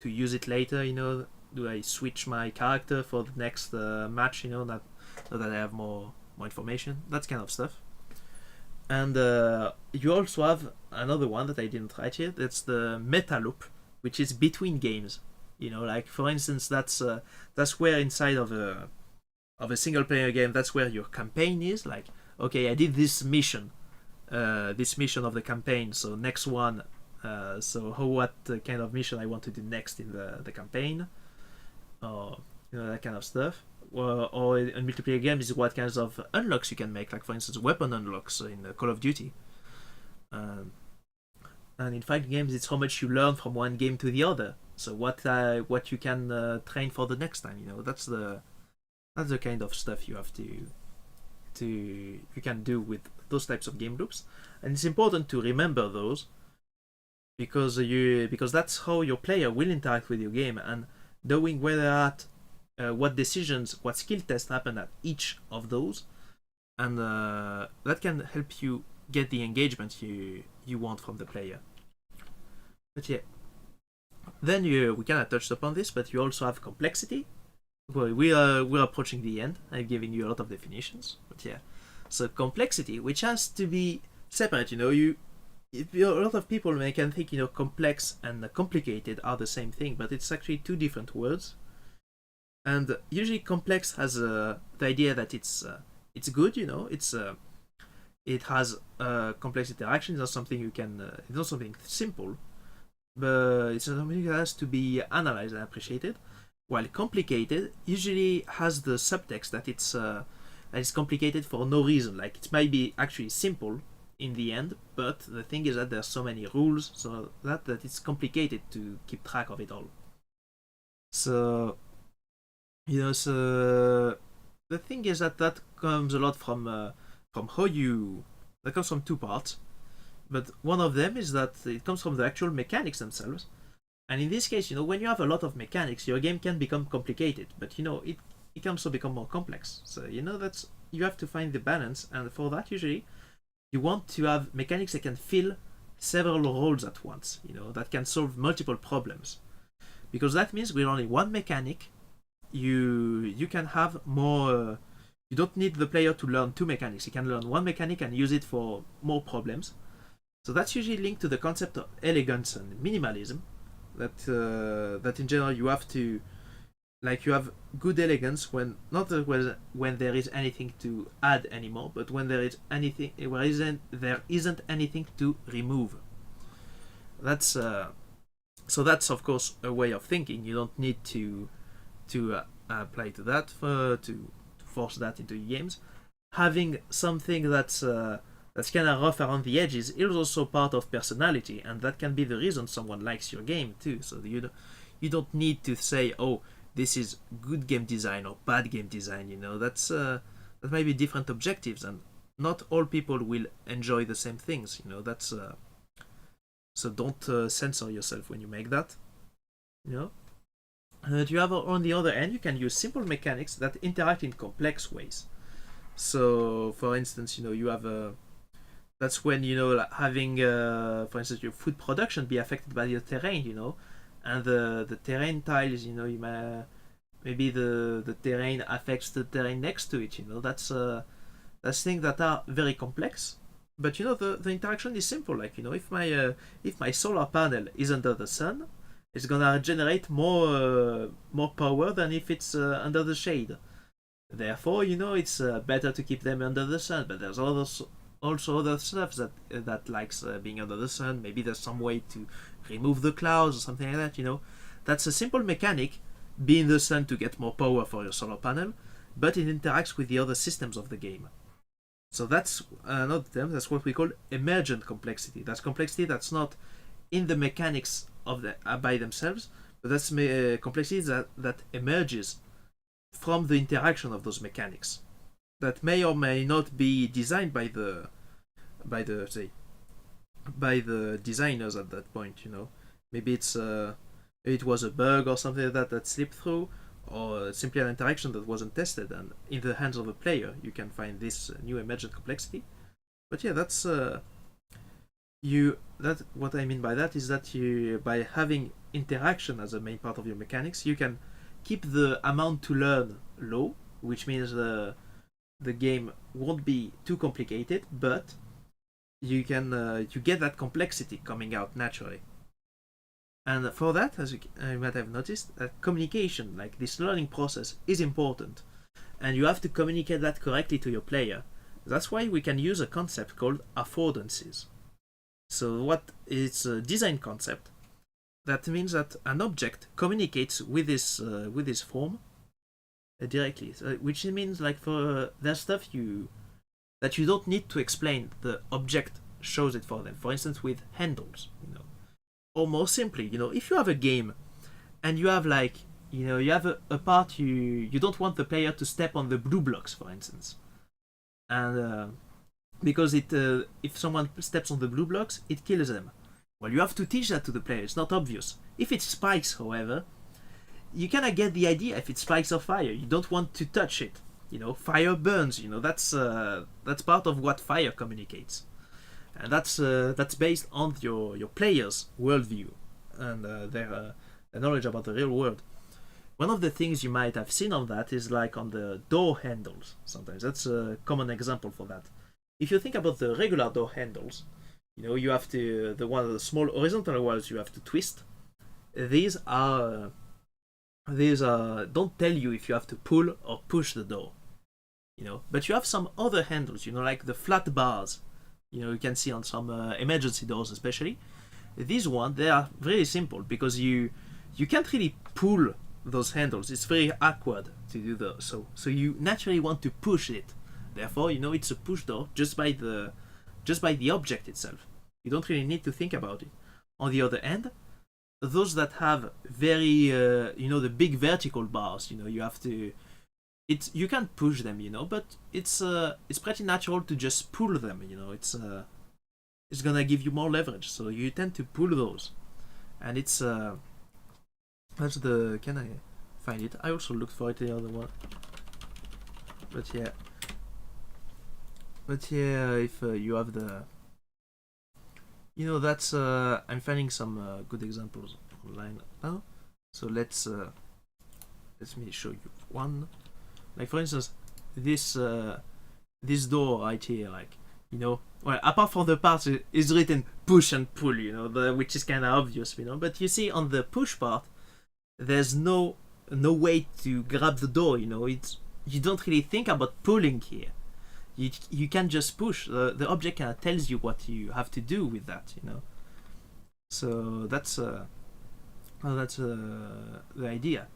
use it later, you know? Do I switch my character for the next match, you know, so that I have more information? That kind of stuff. And you also have another one that I didn't write here. That's the meta loop, which is between games. You know, like for instance, that's where inside of a single player game, that's where your campaign is. Like, okay, I did this mission of the campaign. So next one. What kind of mission I want to do next in the campaign, or you know, that kind of stuff. Or in multiplayer games is what kinds of unlocks you can make, like for instance weapon unlocks in Call of Duty. And in fighting games, it's how much you learn from one game to the other. So what you can train for the next time. You know, that's the kind of stuff you have you can do with those types of game loops, and it's important to remember those because that's how your player will interact with your game, and knowing whether at what decisions, what skill tests happen at each of those, and that can help you get the engagement you want from the player. But yeah, then we kind of touched upon this, but you also have complexity. Well, we're approaching the end. I'm giving you a lot of definitions, but yeah. So complexity, which has to be separate. You know, a lot of people can think, you know, complex and complicated are the same thing, but it's actually two different words. And usually complex has the idea that it's good, you know, it has complex interactions. It's not something it's not something simple, but it's something that has to be analyzed and appreciated. While complicated usually has the subtext that it's complicated for no reason. Like it might be actually simple in the end, but the thing is that there's so many rules, so that it's complicated to keep track of it all. So, you know, so the thing is that comes a lot from how you. That comes from two parts, but one of them is that it comes from the actual mechanics themselves. And in this case, you know, when you have a lot of mechanics, your game can become complicated, but you know, it can also become more complex. So you know, you have to find the balance, and for that, usually, you want to have mechanics that can fill several roles at once. You know, that can solve multiple problems, because that means with only one mechanic, you can have more. You don't need the player to learn two mechanics. You can learn one mechanic and use it for more problems. So that's usually linked to the concept of elegance and minimalism. That in general you have to, like, you have good elegance when not when there is anything to add anymore, but when there isn't anything to remove. That's so that's of course a way of thinking. You don't need to apply to that to force that into games. Having something that's kind of rough around the edges is also part of personality, and that can be the reason someone likes your game too. So you don't need to say, oh, this is good game design or bad game design. You know, that might be different objectives, and not all people will enjoy the same things. You know, that's so don't censor yourself when you make that. You know. You have on the other end, you can use simple mechanics that interact in complex ways. So, for instance, you know, you have that's when, you know, like having, for instance, your food production be affected by the terrain, you know, and the terrain tiles, you know, maybe the terrain affects the terrain next to it, you know. That's things that are very complex, but you know the interaction is simple. Like, you know, if my solar panel is under the sun, it's gonna generate more power than if it's under the shade. Therefore, you know, it's better to keep them under the sun. But there's also other stuff that likes being under the sun. Maybe there's some way to remove the clouds or something like that. You know, that's a simple mechanic. Be in the sun to get more power for your solar panel, but it interacts with the other systems of the game. So that's another term. That's what we call emergent complexity. That's complexity that's not in the mechanics of the by themselves, but that's complexity that emerges from the interaction of those mechanics that may or may not be designed by the designers at that point. You know, maybe it was a bug or something like that slipped through, or simply an interaction that wasn't tested, and in the hands of a player you can find this new emergent complexity. But yeah, that's what I mean by that is that you, by having interaction as a main part of your mechanics, you can keep the amount to learn low, which means the game won't be too complicated, but you can you get that complexity coming out naturally. And for that, as you might have noticed, that communication, like this learning process, is important, and you have to communicate that correctly to your player. That's why we can use a concept called affordances. So what is a design concept? That means that an object communicates with this form directly, which means, like, for there's stuff that you don't need to explain. The object shows it for them. For instance, with handles, you know, or more simply, you know, if you have a game and you have, like, you know, you have a part you don't want the player to step on the blue blocks, for instance, and because if someone steps on the blue blocks, it kills them. Well, you have to teach that to the player. It's not obvious. If it spikes, however, you cannot get the idea if it spikes or fire. You don't want to touch it. You know, fire burns. You know, that's part of what fire communicates, and that's based on your player's worldview and their knowledge about the real world. One of the things you might have seen on that is like on the door handles. Sometimes that's a common example for that. If you think about the regular door handles, you know, you have to the small horizontal ones you have to twist. These don't tell you if you have to pull or push the door, you know. But you have some other handles, you know, like the flat bars. You know, you can see on some emergency doors, especially. These ones, they are very simple because you can't really pull those handles. It's very awkward to do that. So you naturally want to push it. Therefore, you know, it's a push door just by the object itself. You don't really need to think about it. On the other end, those that have very you know, the big vertical bars, you know, you can't push them, you know, but it's pretty natural to just pull them, you know. It's gonna give you more leverage, so you tend to pull those, and it's that's the, can I find it? I also looked for it the other one, but yeah. But yeah, if you have the, you know, that's I'm finding some good examples online now. So let's let me show you one. Like for instance, this this door right here, like, you know, well, apart from the part is written push and pull, you know, which is kind of obvious, you know. But you see on the push part, there's no way to grab the door, you know. You don't really think about pulling here. You can just push. The object kind of tells you what you have to do with that, you know. So that's the idea.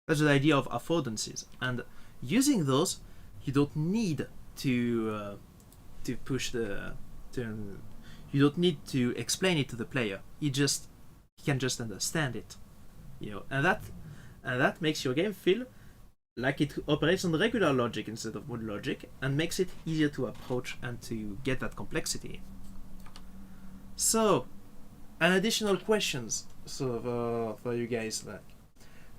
That's the idea of affordances, and using those, you don't need to push the. You don't need to explain it to the player. He can just understand it, you know, and that makes your game feel like it operates on regular logic instead of mood logic, and makes it easier to approach and to get that complexity. So, an additional questions for you guys, like,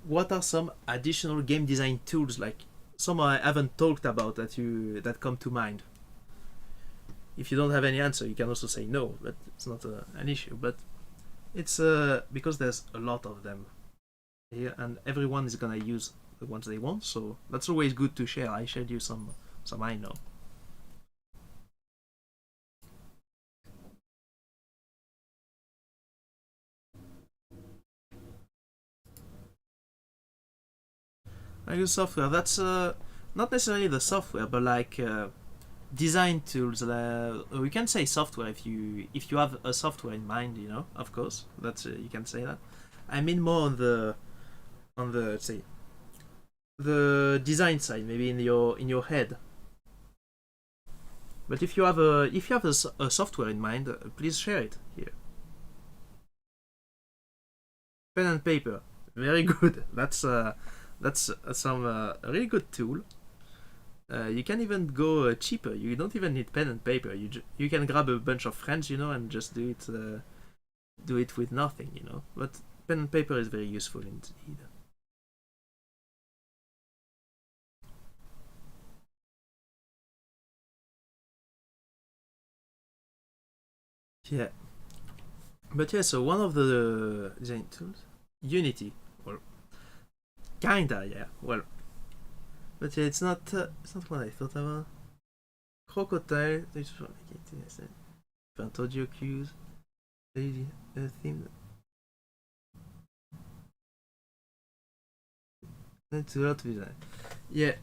what are some additional game design tools, like some I haven't talked about that come to mind? If you don't have any answer, you can also say no, but it's not an issue. But it's because there's a lot of them here, and everyone is gonna use the ones they want, so that's always good to share. I shared you some I know. I use software. That's not necessarily the software, but like design tools. We can say software if you have a software in mind, you know. Of course, that's you can say that. I mean more on the let's say the design side, maybe in your head. But if you have a software in mind, please share it here. Pen and paper, very good. That's some really good tool. You can even go cheaper. You don't even need pen and paper. You can grab a bunch of friends, you know, and just do it with nothing, you know. But pen and paper is very useful indeed. Yeah. But yeah, so one of the design tools, Unity. Well, kinda, yeah. Well, but yeah, it's not what I thought about. Crocodile, different audio cues, theme. That's a lot of design. Yeah,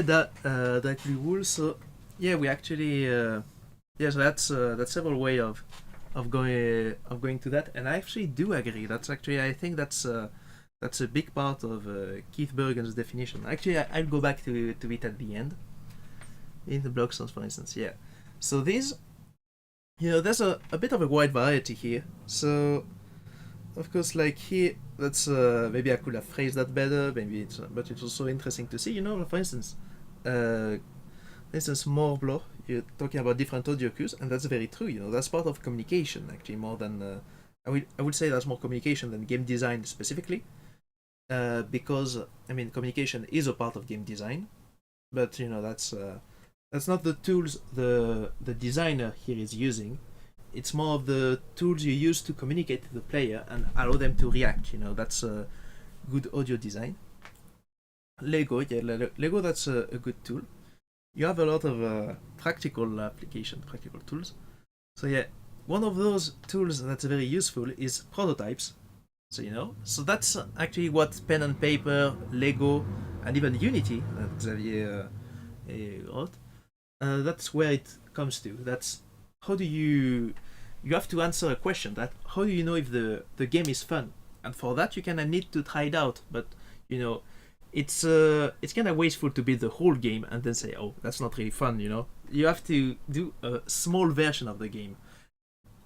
that rule. So yeah, we actually so that's several way of going to that, and I actually do agree. I think that's a big part of Keith Bergen's definition. Actually, I'll go back to it at the end. In the blog songs, for instance, yeah. So these, you know, there's a bit of a wide variety here. So, of course, like here, that's maybe I could have phrased that better. Maybe but it's also interesting to see. You know, for instance, Morblo, you're talking about different audio cues, and that's very true. You know, that's part of communication actually, more than I would say that's more communication than game design specifically. Because I mean, communication is a part of game design, but you know that's not the tools the designer here is using. It's more of the tools you use to communicate to the player and allow them to react. You know, that's good audio design. Lego, yeah, Lego, that's a good tool. You have a lot of practical tools. So yeah, one of those tools that's very useful is prototypes. So you know, so that's actually what pen and paper, Lego, and even Unity that Xavier wrote. That's where it comes to. That's how do you have to answer a question. That how do you know if the game is fun? And for that you kind of need to try it out. But you know, it's kind of wasteful to build the whole game and then say, oh, that's not really fun. You know, you have to do a small version of the game,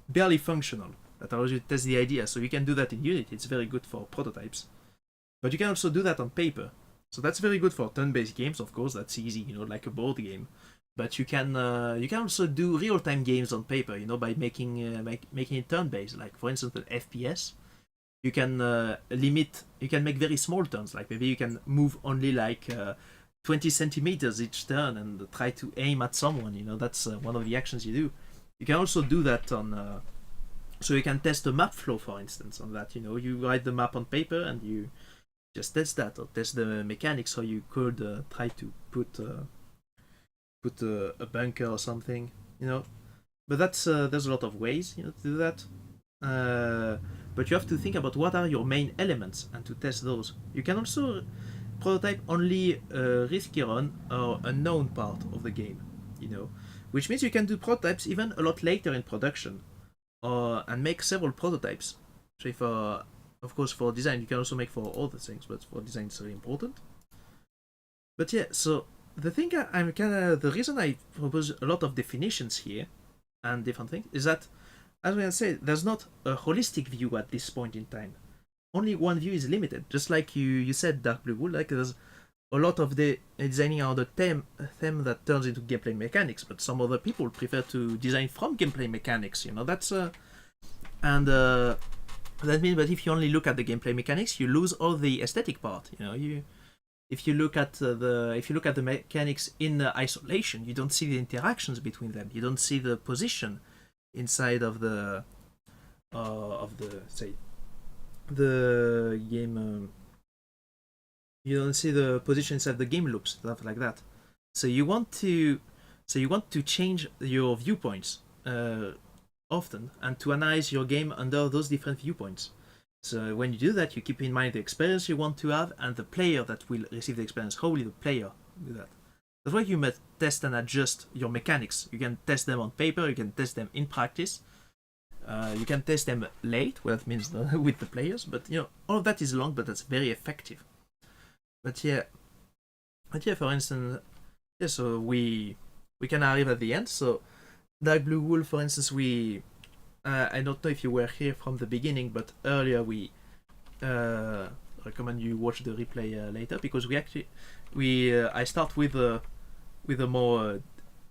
barely functional, that allows you to test the idea. So you can do that in Unity. It's very good for prototypes. But you can also do that on paper. So that's very good for turn-based games, of course. That's easy, you know, like a board game. But you can also do real-time games on paper, you know, by making it turn-based. Like for instance, an FPS, you can make very small turns. Like maybe you can move only like 20 centimeters each turn and try to aim at someone. You know, that's one of the actions you do. You can also do that on. So you can test the map flow, for instance, on that. You know, you write the map on paper and you just test that or test the mechanics, or you could try to put a bunker or something, you know. But that's there's a lot of ways, you know, to do that. But you have to think about what are your main elements and to test those. You can also prototype only a risky run or a known part of the game, you know, which means you can do prototypes even a lot later in production, and make several prototypes. So for, of course, for design you can also make for other things, but for design it's very important. But yeah, so the thing I'm kind of the reason I propose a lot of definitions here and different things is that, as we said, there's not a holistic view at this point in time. Only one view is limited. Just like you said, Dark Blue Wool, like there's a lot of the designing on the theme that turns into gameplay mechanics, but some other people prefer to design from gameplay mechanics. You know, that's and that means that if you only look at the gameplay mechanics, you lose all the aesthetic part. You know, if you look at the mechanics in isolation, you don't see the interactions between them. You don't see the position inside of the say the game. You don't see the position inside the game loops, stuff like that. So you want to change your viewpoints often, and to analyze your game under those different viewpoints. So when you do that, you keep in mind the experience you want to have and the player that will receive the experience. How will the player do that? That's why you must test and adjust your mechanics. You can test them on paper, you can test them in practice. You can test them late, well, that means with the players, but you know, all of that is long, but that's very effective. But yeah, for instance, yeah, so we can arrive at the end. So Dark Blue Wool, for instance, I don't know if you were here from the beginning, but earlier we recommend you watch the replay later, because I start with a more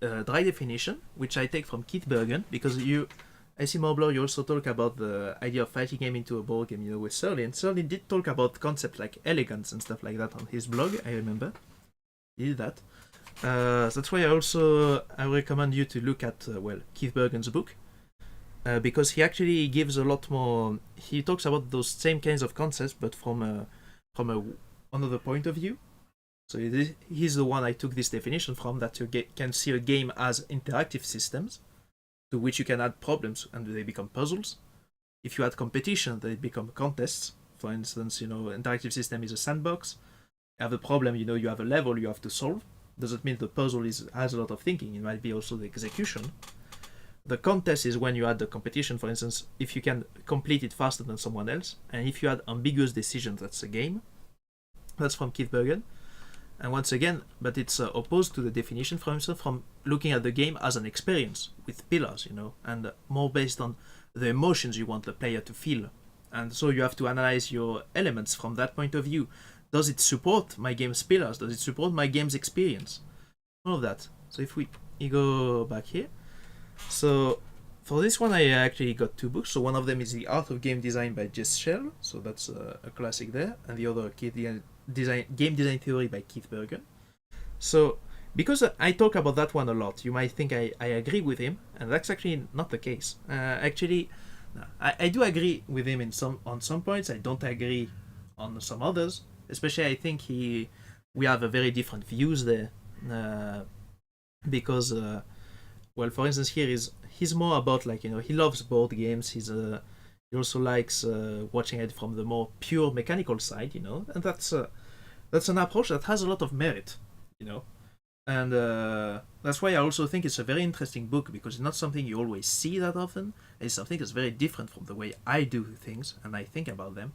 dry definition, which I take from Keith Bergen, because I see Mobler, you also talk about the idea of fighting game into a board game, you know, with Surly, and Surly did talk about concepts like elegance and stuff like that on his blog, I remember. He did that. That's why I recommend you to look at, Keith Bergen's book, because he actually gives a lot more, he talks about those same kinds of concepts, but from another point of view. So he's the one I took this definition from, that you can see a game as interactive systems, to which you can add problems and they become puzzles. If you add competition, they become contests. For instance, you know, interactive system is a sandbox. You have a problem, you know, you have a level you have to solve. Doesn't mean the puzzle has a lot of thinking. It might be also the execution. The contest is when you add the competition. For instance, if you can complete it faster than someone else, and if you add ambiguous decisions, that's a game. That's from Keith Bergen. And once again, but it's opposed to the definition, for instance, from looking at the game as an experience with pillars, you know, and more based on the emotions you want the player to feel. And so you have to analyze your elements from that point of view. Does it support my game's pillars? Does it support my game's experience? All of that. So if we go back here. So for this one, I actually got two books. So one of them is The Art of Game Design by Jess Shell. So that's a classic there. And the other, Game Design Theory by Keith Bergen. So because I talk about that one a lot, you might think I agree with him, and that's actually not the case. I do agree with him on some points. I don't agree on some others. Especially, I think we have a very different views there, because for instance, he's more about, like, you know, he loves board games. He also likes watching it from the more pure mechanical side, you know, and that's an approach that has a lot of merit, you know, and that's why I also think it's a very interesting book, because it's not something you always see that often. It's something that's very different from the way I do things and I think about them,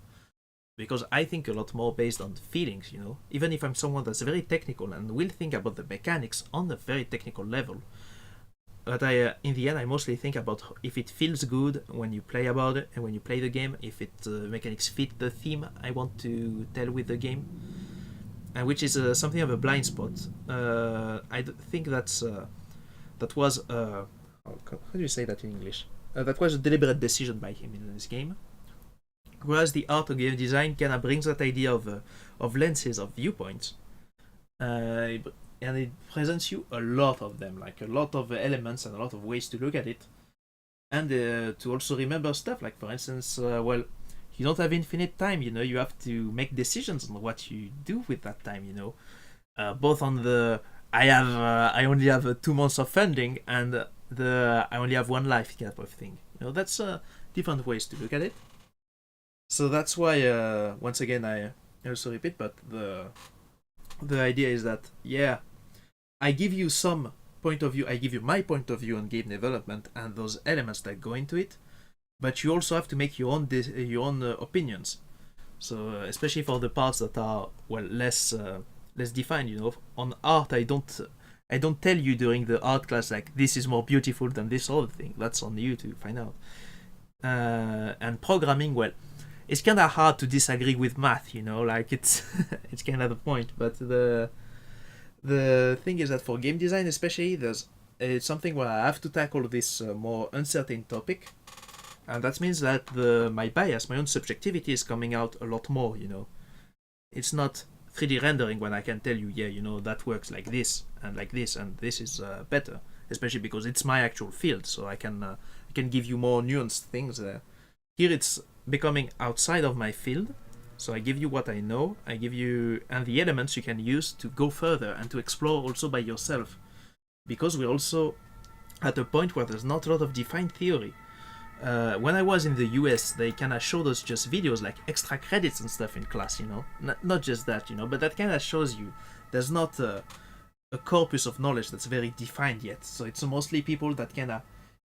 because I think a lot more based on feelings, you know, even if I'm someone that's very technical and will think about the mechanics on a very technical level. But in the end, I mostly think about if it feels good when you play about it and when you play the game, if mechanics fit the theme I want to tell with the game, and which is something of a blind spot. I think that was how do you say that in English? That was a deliberate decision by him in this game. Whereas The Art of Game Design kind of brings that idea of lenses, of viewpoints. And it presents you a lot of them, like a lot of elements and a lot of ways to look at it, and to also remember stuff, like, for instance, you don't have infinite time. You have to make decisions on what you do with that time. Both on the I only have 2 months of funding and the I only have one life type of thing. That's different ways to look at it. So that's why once again I also repeat, but the idea is that I give you some point of view. I give you my point of view on game development and those elements that go into it, but you also have to make your own opinions. So especially for the parts that are less defined. On art, I don't tell you during the art class like this is more beautiful than this other thing. That's on you to find out. And programming, it's kind of hard to disagree with math. Like it's it's kind of the point. But the thing is that for game design especially, it's something where I have to tackle this more uncertain topic, and that means that my bias, my own subjectivity, is coming out a lot more. It's not 3D rendering when I can tell you, that works like this, and this is better, especially because it's my actual field, so I can give you more nuanced things there. Here it's becoming outside of my field, so I give you what I know, I give you and the elements you can use to go further and to explore also by yourself, because we're also at a point where there's not a lot of defined theory. When I was in the US, they kind of showed us just videos like extra credits and stuff in class, not just that, but that kind of shows you there's not a corpus of knowledge that's very defined yet. So it's mostly people that kind of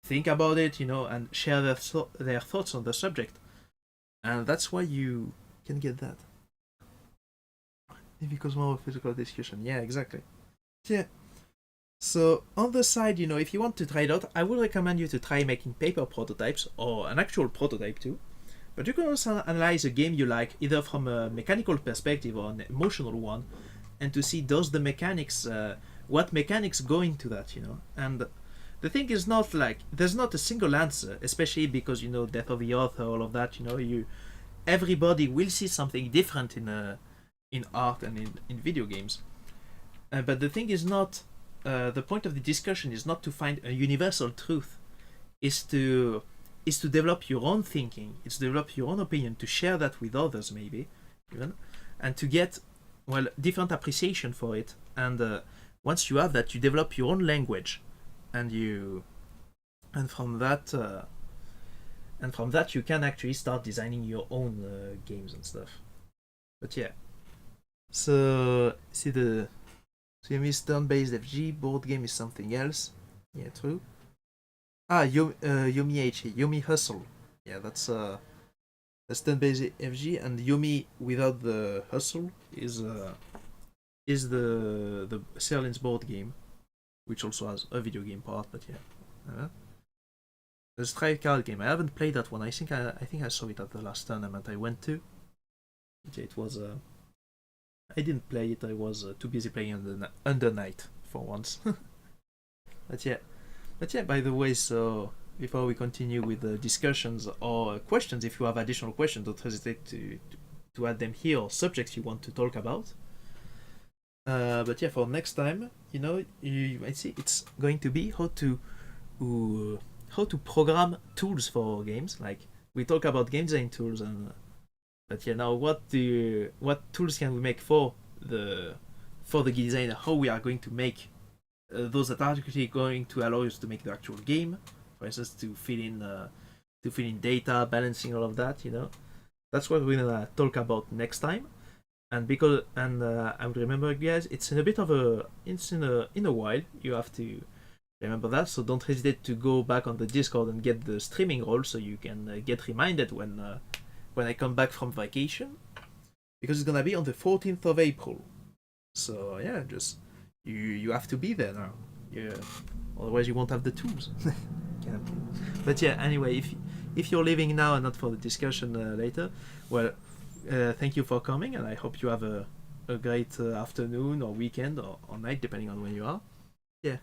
think about it, and share their thoughts on the subject, and that's why you can get that. Because more physical discussion, yeah, exactly. Yeah. So on the side, if you want to try it out, I would recommend you to try making paper prototypes or an actual prototype too. But you can also analyze a game you like either from a mechanical perspective or an emotional one, and to see what mechanics go into that, And the thing is not like there's not a single answer, especially because death of the author, all of that. Everybody will see something different in art and in video games. But the thing is not. The point of the discussion is not to find a universal truth, is to develop your own thinking, it's to develop your own opinion, to share that with others maybe, even, and to get different appreciation for it. And once you have that, you develop your own language, and from that you can actually start designing your own games and stuff. But yeah, so you miss turn-based FG, board game is something else. Yeah, true. Yomi HE, Yomi Hustle. Yeah, that's turn-based FG, and Yomi without the hustle is the Serlin's board game, which also has a video game part, but yeah. The Strike card game, I haven't played that one. I think I saw it at the last tournament I went to. It was I didn't play it. I was too busy playing Under Night for once. But yeah. By the way, so before we continue with the discussions or questions, if you have additional questions, don't hesitate to add them here, or subjects you want to talk about. But yeah, for next time, you might see it's going to be how to program tools for games. Like we talk about game design tools but yeah, now what tools can we make for the designer? How we are going to make those that are actually going to allow us to make the actual game, for instance, to fill in data, balancing, all of that. That's what we're gonna talk about next time. And I would remember, guys, it's in a while. You have to remember that, so don't hesitate to go back on the Discord and get the streaming role so you can get reminded when I come back from vacation, because it's gonna be on the 14th of April. So yeah, just you have to be there now. Yeah, otherwise you won't have the tools. But yeah, anyway, if you're leaving now and not for the discussion later, thank you for coming, and I hope you have a great afternoon or weekend or night, depending on where you are. Yeah.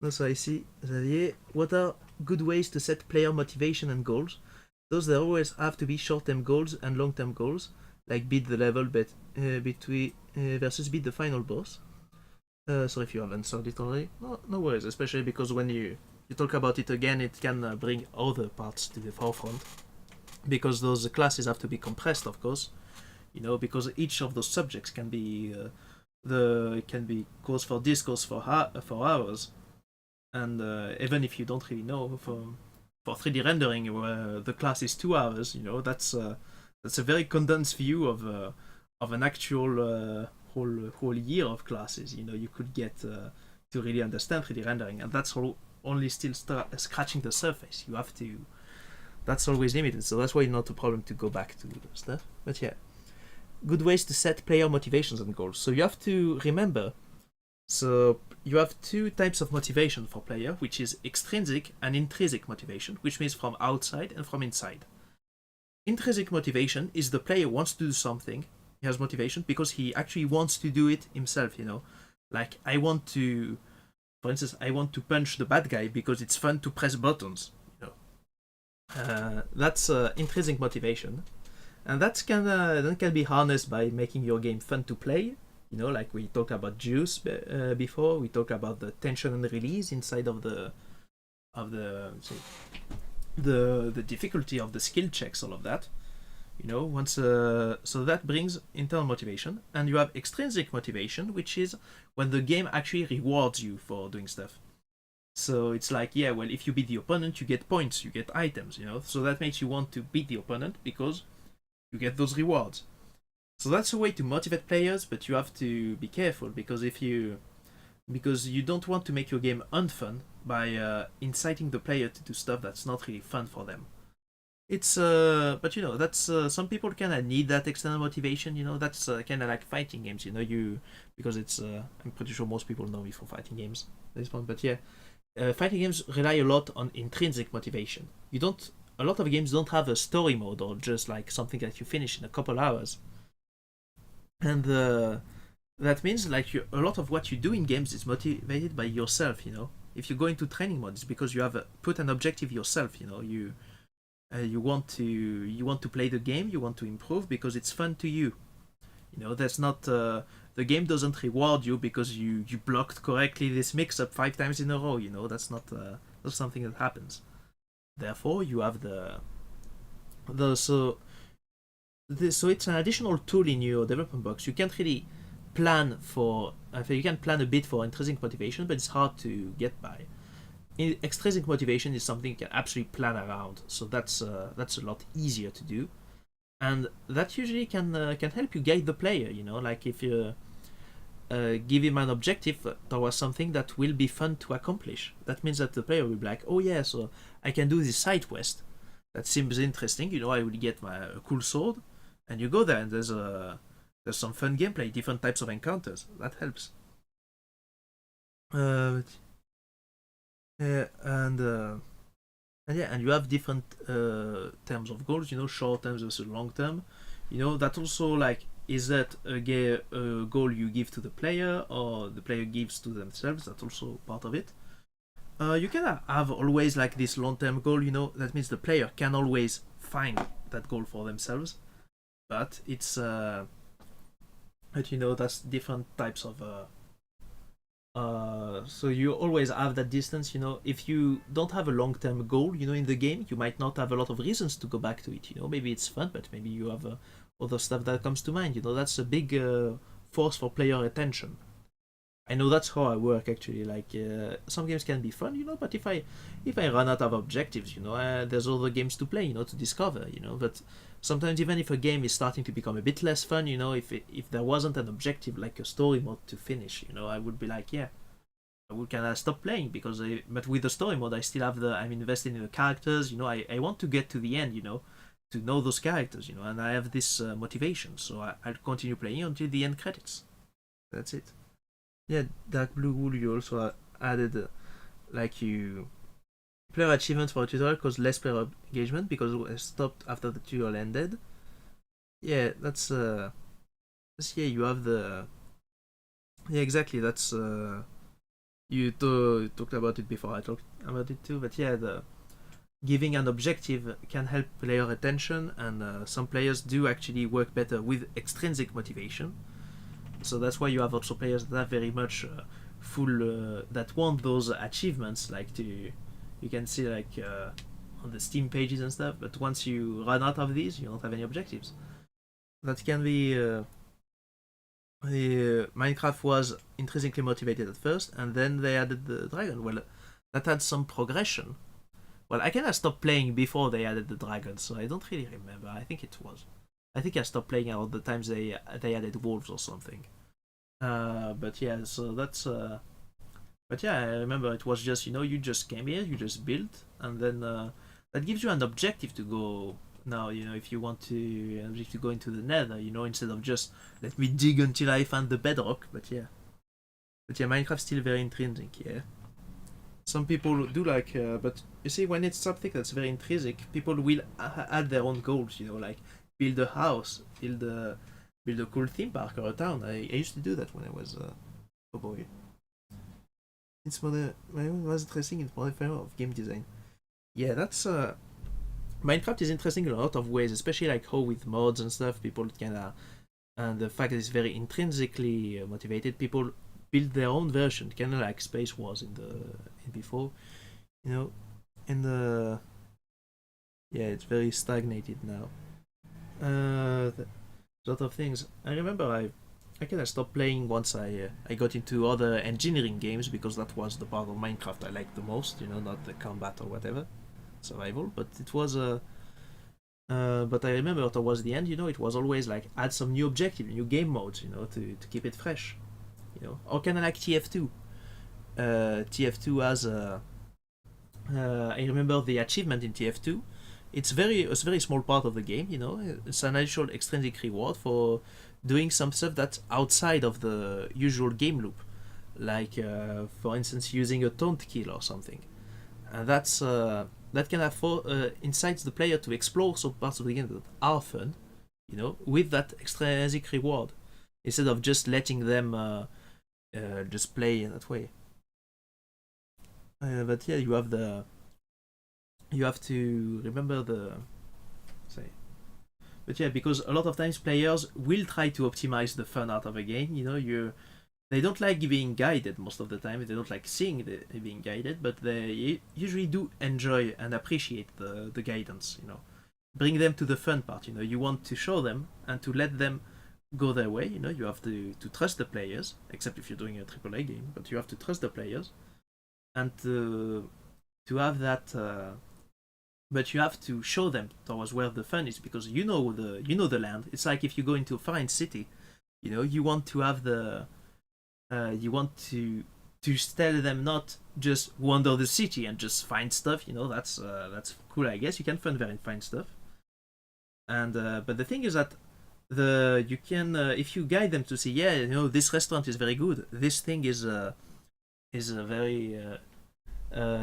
Also, I see Xavier. What are good ways to set player motivation and goals? Those there always have to be short-term goals and long-term goals, like beat the level versus beat the final boss. So if you haven't answered it already, no worries, especially because when you talk about it again, it can bring other parts to the forefront. because those classes have to be compressed, of course, because each of those subjects can be can be course for this, course for hours, and even if you don't really know for 3D rendering, the class is 2 hours, that's a very condensed view of an actual whole year of classes. You could get to really understand 3D rendering, and that's only still scratching the surface. You have to. That's always limited, so that's why not a problem to go back to stuff. But yeah, good ways to set player motivations and goals. So you have to remember. So you have two types of motivation for player, which is extrinsic and intrinsic motivation, which means from outside and from inside. Intrinsic motivation is the player wants to do something. He has motivation because he actually wants to do it himself. Like I want to, for instance, I want to punch the bad guy because it's fun to press buttons. That's intrinsic motivation, and that can be harnessed by making your game fun to play. Like we talked about juice before. We talked about the tension and release inside of the difficulty of the skill checks, all of that. So that brings internal motivation, and you have extrinsic motivation, which is when the game actually rewards you for doing stuff. So it's like, yeah, well, if you beat the opponent, you get points, you get items, so that makes you want to beat the opponent because you get those rewards. So that's a way to motivate players, but you have to be careful because you don't want to make your game unfun by inciting the player to do stuff that's not really fun for them. It's but that's some people kind of need that external motivation. That's kind of like fighting games. Because it's I'm pretty sure most people know me for fighting games at this point. But yeah, fighting games rely a lot on intrinsic motivation. A lot of games don't have a story mode or just like something that you finish in a couple hours, and that means like a lot of what you do in games is motivated by yourself. If you go into training mode, it's because you have put an objective yourself. You want to play the game, you want to improve because it's fun to you. That's not the game doesn't reward you because you blocked correctly this mix-up 5 times in a row. That's not something that happens. Therefore, you have so it's an additional tool in your development box. You can't really plan for. You can plan a bit for intrinsic motivation, but it's hard to get by. Extrinsic motivation is something you can absolutely plan around, so that's a lot easier to do, and that usually can help you guide the player. Like if you give him an objective towards something that will be fun to accomplish, that means that the player will be like, oh yeah, so I can do this side quest. That seems interesting. I will get a cool sword, and you go there, and there's some fun gameplay, different types of encounters. That helps. And you have different terms of goals. Short term versus long term. That also like, is that a goal you give to the player or the player gives to themselves? That's also part of it. You can have always like this long term goal. That means the player can always find that goal for themselves, but it's that's different types of. So you always have that distance. If you don't have a long-term goal, in the game, you might not have a lot of reasons to go back to it. Maybe it's fun, but maybe you have other stuff that comes to mind. That's a big force for player attention. I know that's how I work actually. Like some games can be fun, but if I run out of objectives, there's other games to play, to discover, But sometimes even if a game is starting to become a bit less fun, if there wasn't an objective like a story mode to finish, I would be like, yeah, I would kind of stop playing because but with the story mode, I still have I'm invested in the characters, I want to get to the end, to know those characters, and I have this motivation, so I'll continue playing until the end credits. That's it. Yeah, Dark Blue Wool, you also added like you player achievements for a tutorial cause less player engagement because it stopped after the tutorial ended. Yeah, that's yeah, you have the exactly, that's you talked about it before, I talked about it too, but yeah, the giving an objective can help player attention, and some players do actually work better with extrinsic motivation. So that's why you have also players that are very much full that want those achievements, like you can see like on the Steam pages and stuff. But once you run out of these, you don't have any objectives. That can be. Minecraft was intrinsically motivated at first, and then they added the dragon. Well, that had some progression. Well, I kind of stopped playing before they added the dragon, so I don't really remember. I think it was. I think I stopped playing around the times they added wolves or something. But yeah, so that's. But yeah, I remember it was just, you just came here, you just built, and then that gives you an objective to go. Now, if you want to go into the nether, instead of just let me dig until I find the bedrock. But yeah, Minecraft's still very intrinsic. Yeah, some people do like, but you see, when it's something that's very intrinsic, people will add their own goals. Like build a house, build a cool theme park or a town. I used to do that when I was a boy. It's was interesting in modifier of game design. Yeah, that's Minecraft is interesting in a lot of ways, especially like how with mods and stuff, people kinda, and the fact that it's very intrinsically motivated, people build their own version, kinda like Space Wars in before, and yeah, it's very stagnated now. A lot of things. I remember I kind of stopped playing once I got into other engineering games, because that was the part of Minecraft I liked the most. Not the combat or whatever, survival. But it was but I remember towards the end, it was always like add some new objective, new game modes, to keep it fresh. Or kind of like TF2. TF2 has I remember the achievement in TF2. It's a very small part of the game. It's an actual extrinsic reward for doing some stuff that's outside of the usual game loop, like for instance using a taunt kill or something, and that can incites the player to explore some parts of the game that are fun, with that extrinsic reward, instead of just letting them just play in that way. But yeah, you have to remember say. But yeah, because a lot of times players will try to optimize the fun out of a game. They don't like being guided most of the time. They don't like seeing being guided, but they usually do enjoy and appreciate the guidance. Bring them to the fun part. You want to show them and to let them go their way. You have to trust the players, except if you're doing a AAA game. But you have to trust the players, and to have that. But you have to show them towards where the fun is, because you know the land. It's like if you go into a foreign city, you want to have you want to tell them not just wander the city and just find stuff. That's cool. I guess you can find stuff. And but the thing is that you can if you guide them to say, yeah, this restaurant is very good. This thing is a very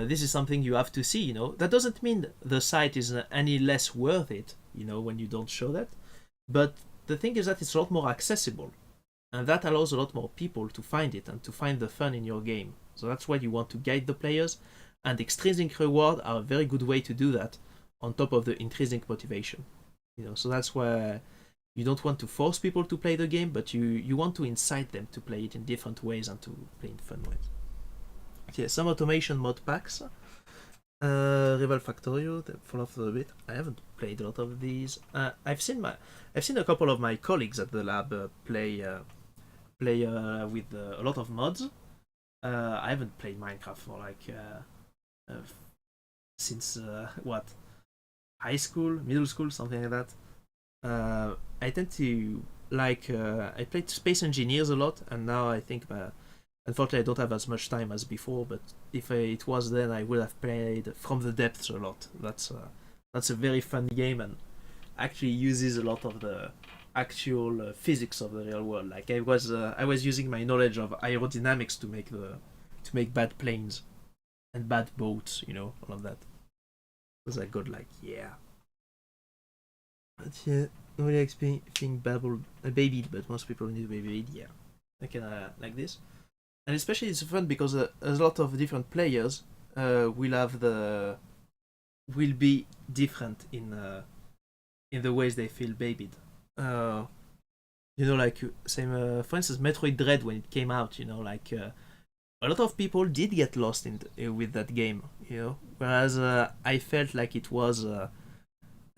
this is something you have to see. That doesn't mean the site is any less worth it. When you don't show that, but the thing is that it's a lot more accessible, and that allows a lot more people to find it and to find the fun in your game. So that's why you want to guide the players, and extrinsic reward are a very good way to do that, on top of the intrinsic motivation. So that's why you don't want to force people to play the game, but you want to incite them to play it in different ways and to play in fun ways. Yeah, some automation mod packs. Rival Factorio, fall off a bit. I haven't played a lot of these. I've seen a couple of my colleagues at the lab play with a lot of mods. I haven't played Minecraft for since what, high school, middle school, something like that. I tend to I played Space Engineers a lot, and now I think unfortunately I don't have as much time as before. But if it was then, I would have played From the Depths a lot. That's a very fun game, and actually uses a lot of the actual physics of the real world. Like I was using my knowledge of aerodynamics to make bad planes and bad boats, all of that. Was I good? Yeah. But yeah, nobody expecting babied, but most people need to be babied. Yeah, I can like this, and especially it's fun because a lot of different players will be different in the ways they feel babied. Same for instance Metroid Dread when it came out. a lot of people did get lost in with that game, whereas I felt like it was.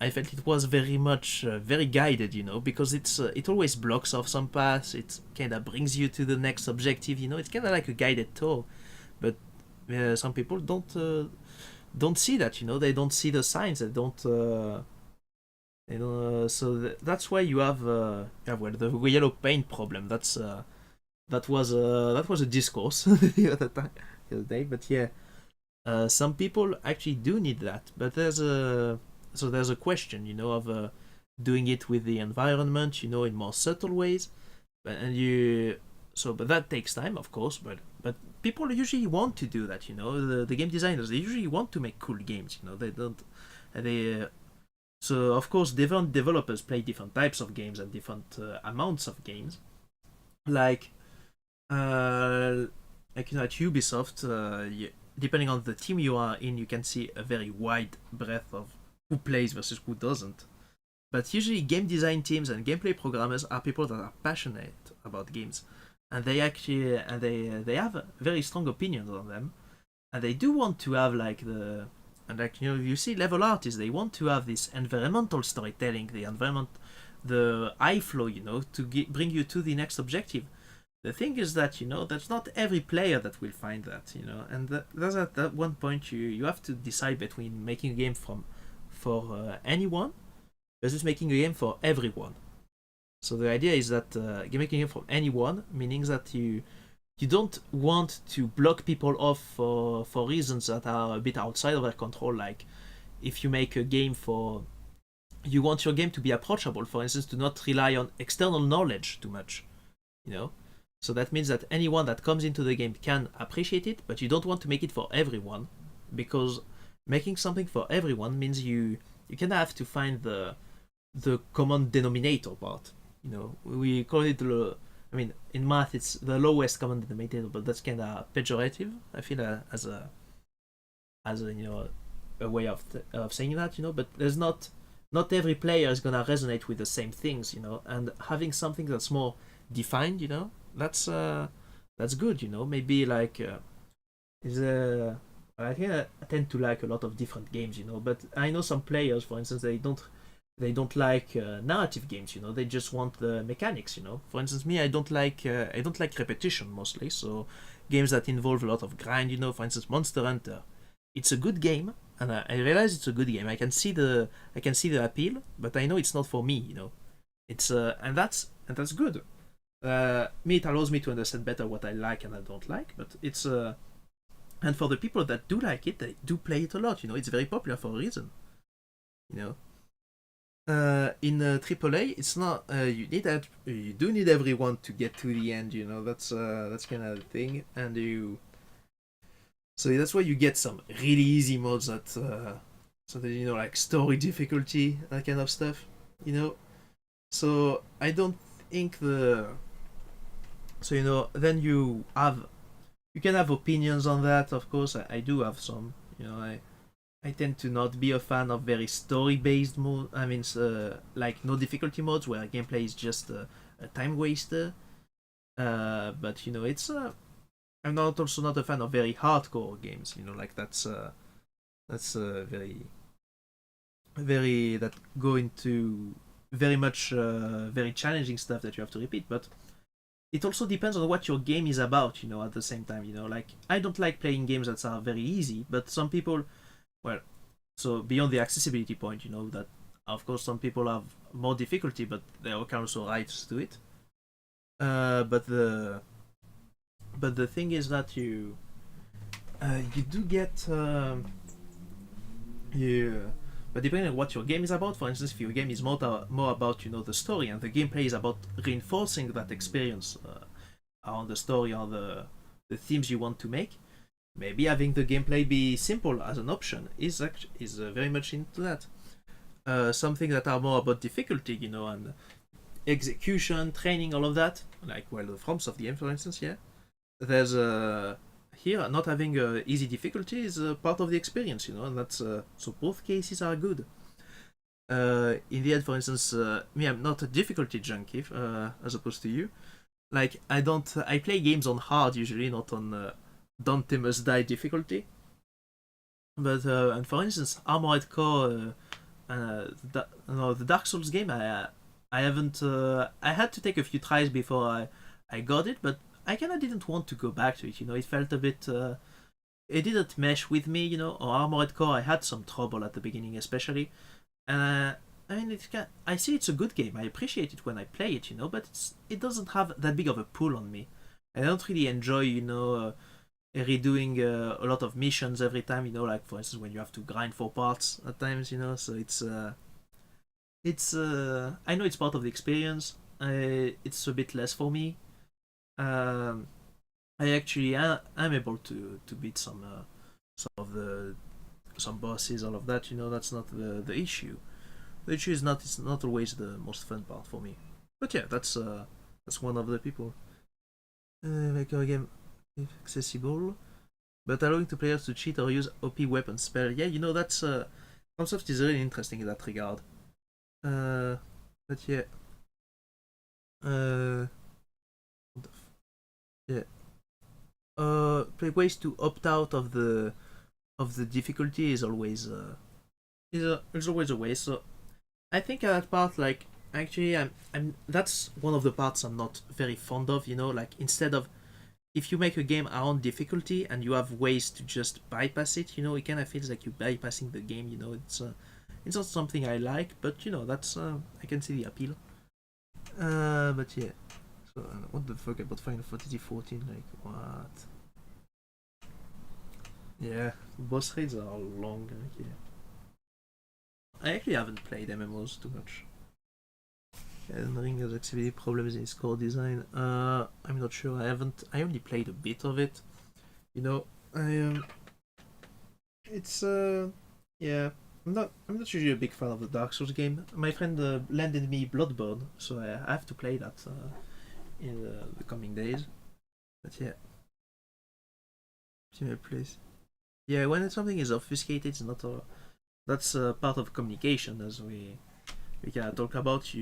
I felt it was very much very guided, because it always blocks off some paths. It kind of brings you to the next objective, It's kind of like a guided tour, but some people don't see that, They don't see the signs. They don't. That's why you have the yellow paint problem. That was a discourse the other day, but yeah, some people actually do need that, but there's a question, of doing it with the environment, in more subtle ways, but that takes time, of course, but people usually want to do that, the game designers, they usually want to make cool games, they don't they so of course different developers play different types of games and different amounts of games, like at Ubisoft, depending on the team you are in, you can see a very wide breadth of who plays versus who doesn't. But usually, game design teams and gameplay programmers are people that are passionate about games, and they have very strong opinions on them, and they do want to have you see level artists, they want to have this environmental storytelling, the eye flow, to bring you to the next objective. The thing is that that's not every player that will find that, and that's at that one point you have to decide between making a game for anyone versus making a game for everyone. So the idea is that making a game for anyone, meaning that you don't want to block people off for reasons that are a bit outside of their control. Like if you make a game you want your game to be approachable, for instance, to not rely on external knowledge too much, So that means that anyone that comes into the game can appreciate it, but you don't want to make it for everyone, because making something for everyone means you kind of have to find the common denominator part. We call it in math it's the lowest common denominator, but that's kind of pejorative. I feel as a a way of saying that, But there's not every player is gonna resonate with the same things, And having something that's more defined, that's good, Maybe like I think I tend to like a lot of different games, But I know some players, for instance, they don't like narrative games, They just want the mechanics, For instance, me, I don't like repetition mostly. So games that involve a lot of grind, For instance, Monster Hunter, it's a good game, and I realize it's a good game. I can see the appeal, but I know it's not for me, It's and that's good. It allows me to understand better what I like and I don't like, but it's and for the people that do like it, they do play it a lot. It's very popular for a reason. In AAA, it's not. You do need everyone to get to the end. That's kind of the thing, and So that's why you get some really easy modes that, so that like story difficulty, that kind of stuff. So I don't think then you can have opinions on that, of course. I do have some. I tend to not be a fan of very story-based mode. Like no difficulty modes where gameplay is just a time waster. But it's I'm also not a fan of very hardcore games. Like that's very that go into very much very challenging stuff that you have to repeat. But it also depends on what your game is about. At the same time, like I don't like playing games that are very easy, but some people. Well, so beyond the accessibility point, that of course some people have more difficulty, but there are also rights to it. But the thing is that you do get but depending on what your game is about, for instance, if your game is more about the story, and the gameplay is about reinforcing that experience on the story or the themes you want to make. Maybe having the gameplay be simple as an option is very much into that. Something that are more about difficulty, and execution, training, all of that. Like the FromSoft game, for instance, yeah. There's here not having easy difficulty is part of the experience, and that's so both cases are good. In the end, for instance, me, I'm not a difficulty junkie as opposed to you. Like I play games on hard usually, not on Dante Must Die difficulty. But and for instance, Armored Core, no, the Dark Souls game, I haven't. I had to take a few tries before I got it, but I kind of didn't want to go back to it. You know, it felt a bit. It didn't mesh with me. You know, or Armored Core, I had some trouble at the beginning, especially. And I mean, I see it's a good game. I appreciate it when I play it. You know, but it doesn't have that big of a pull on me. I don't really enjoy. Redoing a lot of missions every time, like for instance when you have to grind for parts at times, so it's I know it's part of the experience. It's a bit less for me. um, I'm able to beat some of the some bosses, all of that. That's not the issue. The issue is not it's not always the most fun part for me. But yeah, that's one of the people. Make our game accessible, but allowing to players to cheat or use OP weapon spell. Yeah, that's concept is really interesting in that regard. Uh, but yeah, uh, yeah. Ways to opt out of the difficulty is always is always a way. So I think that part, like, actually, I'm that's one of the parts I'm not very fond of. Like, instead of, if you make a game around difficulty and you have ways to just bypass it, it kind of feels like you're bypassing the game. It's not something I like, but that's I can see the appeal. But yeah. So what the fuck about Final Fantasy 14? Like, what? Yeah, boss raids are long. Like, yeah. I actually haven't played MMOs too much. Elden Ring has accessibility problems in its core design. I'm not sure. I haven't. I only played a bit of it. I It's yeah. I'm not usually a big fan of the Dark Souls game. My friend lended me Bloodborne, so I have to play that in the coming days. But yeah, similar place. Yeah, when something is obfuscated, it's not a. That's part of communication, as we can talk about.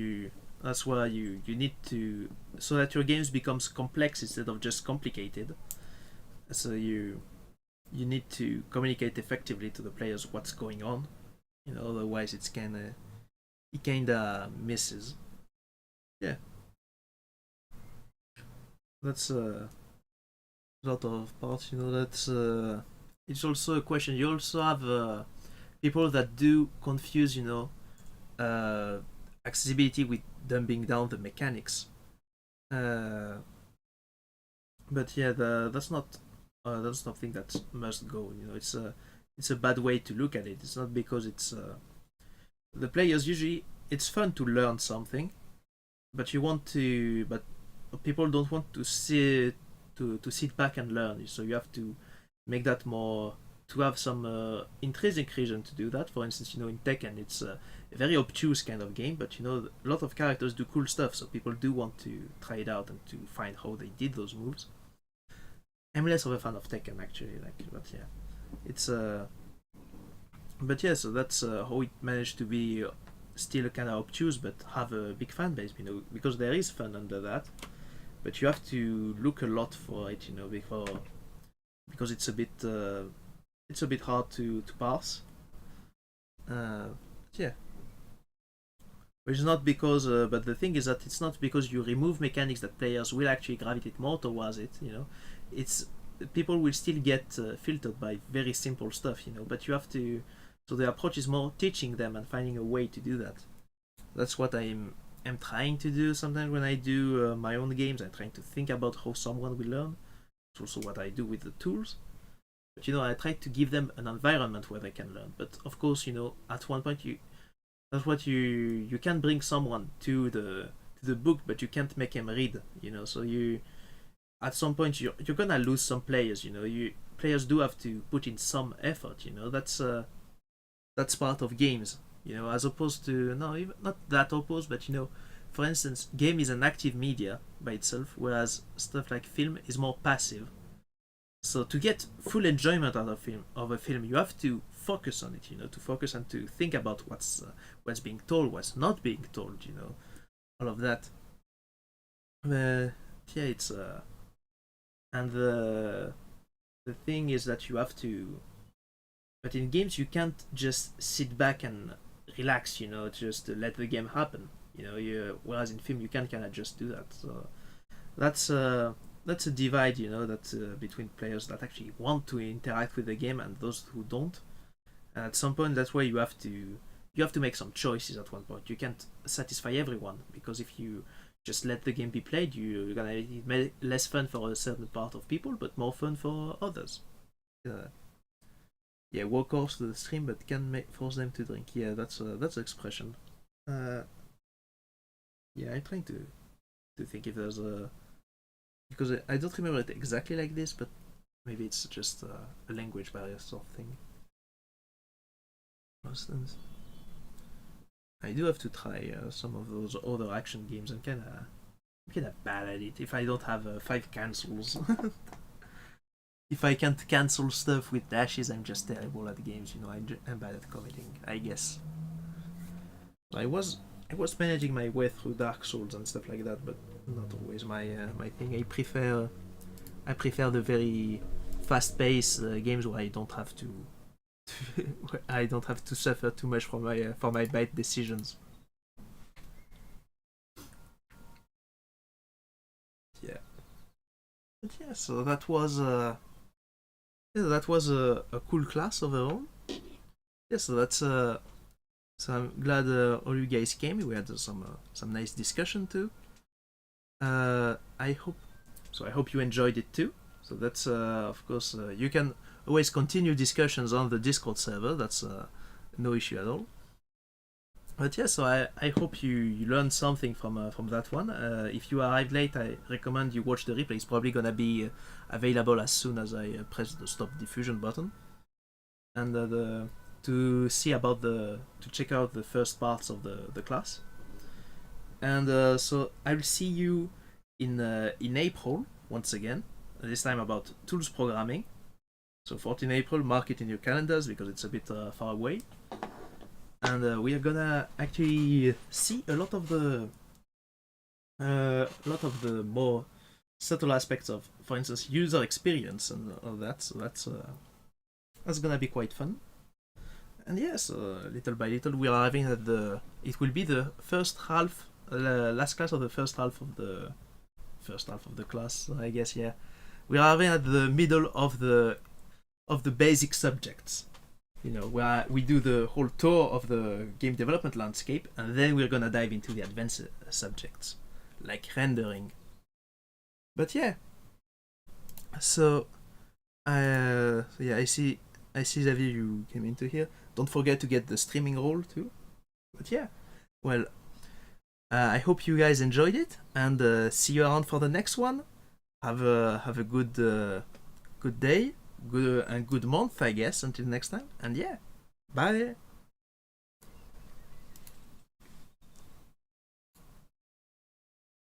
That's why you need to, so that your games becomes complex instead of just complicated. So you need to communicate effectively to the players what's going on. Otherwise it kinda misses. Yeah, that's a lot of parts. That's it's also a question. You also have people that do confuse, uh, accessibility with dumbing down the mechanics. Uh, but yeah, that's something that must go. It's a bad way to look at it. It's not because it's the players usually, it's fun to learn something, but people don't want to sit back and learn. So you have to make that more, to have some intrinsic reason to do that. For instance, in Tekken, it's a very obtuse kind of game, but a lot of characters do cool stuff, so people do want to try it out and to find how they did those moves. I'm less of a fan of Tekken actually, but yeah, it's but yeah, so that's how it managed to be still kind of obtuse but have a big fan base, because there is fun under that, but you have to look a lot for it, because it's a bit hard to pass. Uh, yeah, which is not because, but the thing is that it's not because you remove mechanics that players will actually gravitate more towards it. It's people will still get filtered by very simple stuff. But you have to. So the approach is more teaching them and finding a way to do that. That's what I'm trying to do sometimes when I do my own games. I'm trying to think about how someone will learn. It's also what I do with the tools. But I try to give them an environment where they can learn. But of course, at one point that's what you can bring someone to the book, but you can't make him read. So you, at some point, you're gonna lose some players. Players do have to put in some effort. That's part of games. As opposed to, no, even not that opposed, but for instance, game is an active media by itself, whereas stuff like film is more passive. So to get full enjoyment out of a film, you have to focus on it. To focus and to think about what's being told, what's not being told. All of that. Yeah, it's and the thing is that you have to. But in games, you can't just sit back and relax. Just let the game happen. Whereas in film, you can kind of just do that. So that's that's a divide. That between players that actually want to interact with the game and those who don't. And at some point, that's where you have to make some choices at one point. You can't satisfy everyone, because if you just let the game be played, you're gonna make it less fun for a certain part of people, but more fun for others. Yeah, workhorse to the stream, but can force them to drink. Yeah, that's the expression. Uh, yeah, I'm trying to think if there's a, because I don't remember it exactly like this, but maybe it's just a language barrier sort of thing. For instance, I do have to try some of those other action games. I'm kind of bad at it. If I don't have 5 cancels, if I can't cancel stuff with dashes, I'm just terrible at games. I'm bad at committing, I guess. I was managing my way through Dark Souls and stuff like that, but not always my thing. I prefer the very fast-paced games where I don't have to I don't have to suffer too much for my bad decisions. Yeah. But yeah, so that was a cool class overall. Yeah, so that's so I'm glad all you guys came. We had some nice discussion too. I hope you enjoyed it too. So that's of course you can always continue discussions on the Discord server. That's no issue at all. But yeah, so I hope you learned something from that one. If you arrived late, I recommend you watch the replay. It's probably gonna be available as soon as I press the stop diffusion button, and to check out the first parts of the class. And so I'll see you in April once again. This time about tools programming. So 14 April, mark it in your calendars because it's a bit far away. And we are gonna actually see a lot of the more subtle aspects of, for instance, user experience and all that. So that's gonna be quite fun. And yes, little by little, we are arriving at it will be the first half, last class of the first half of the class, I guess. Yeah, we are arriving at the middle of the basic subjects. Where we do the whole tour of the game development landscape, and then we're gonna dive into the advanced subjects, like rendering. But yeah, so yeah, I see Xavier, you came into here. Don't forget to get the streaming role too. But yeah, well, I hope you guys enjoyed it, and see you around for the next one. Have a good day, good month, I guess. Until next time, and yeah, bye.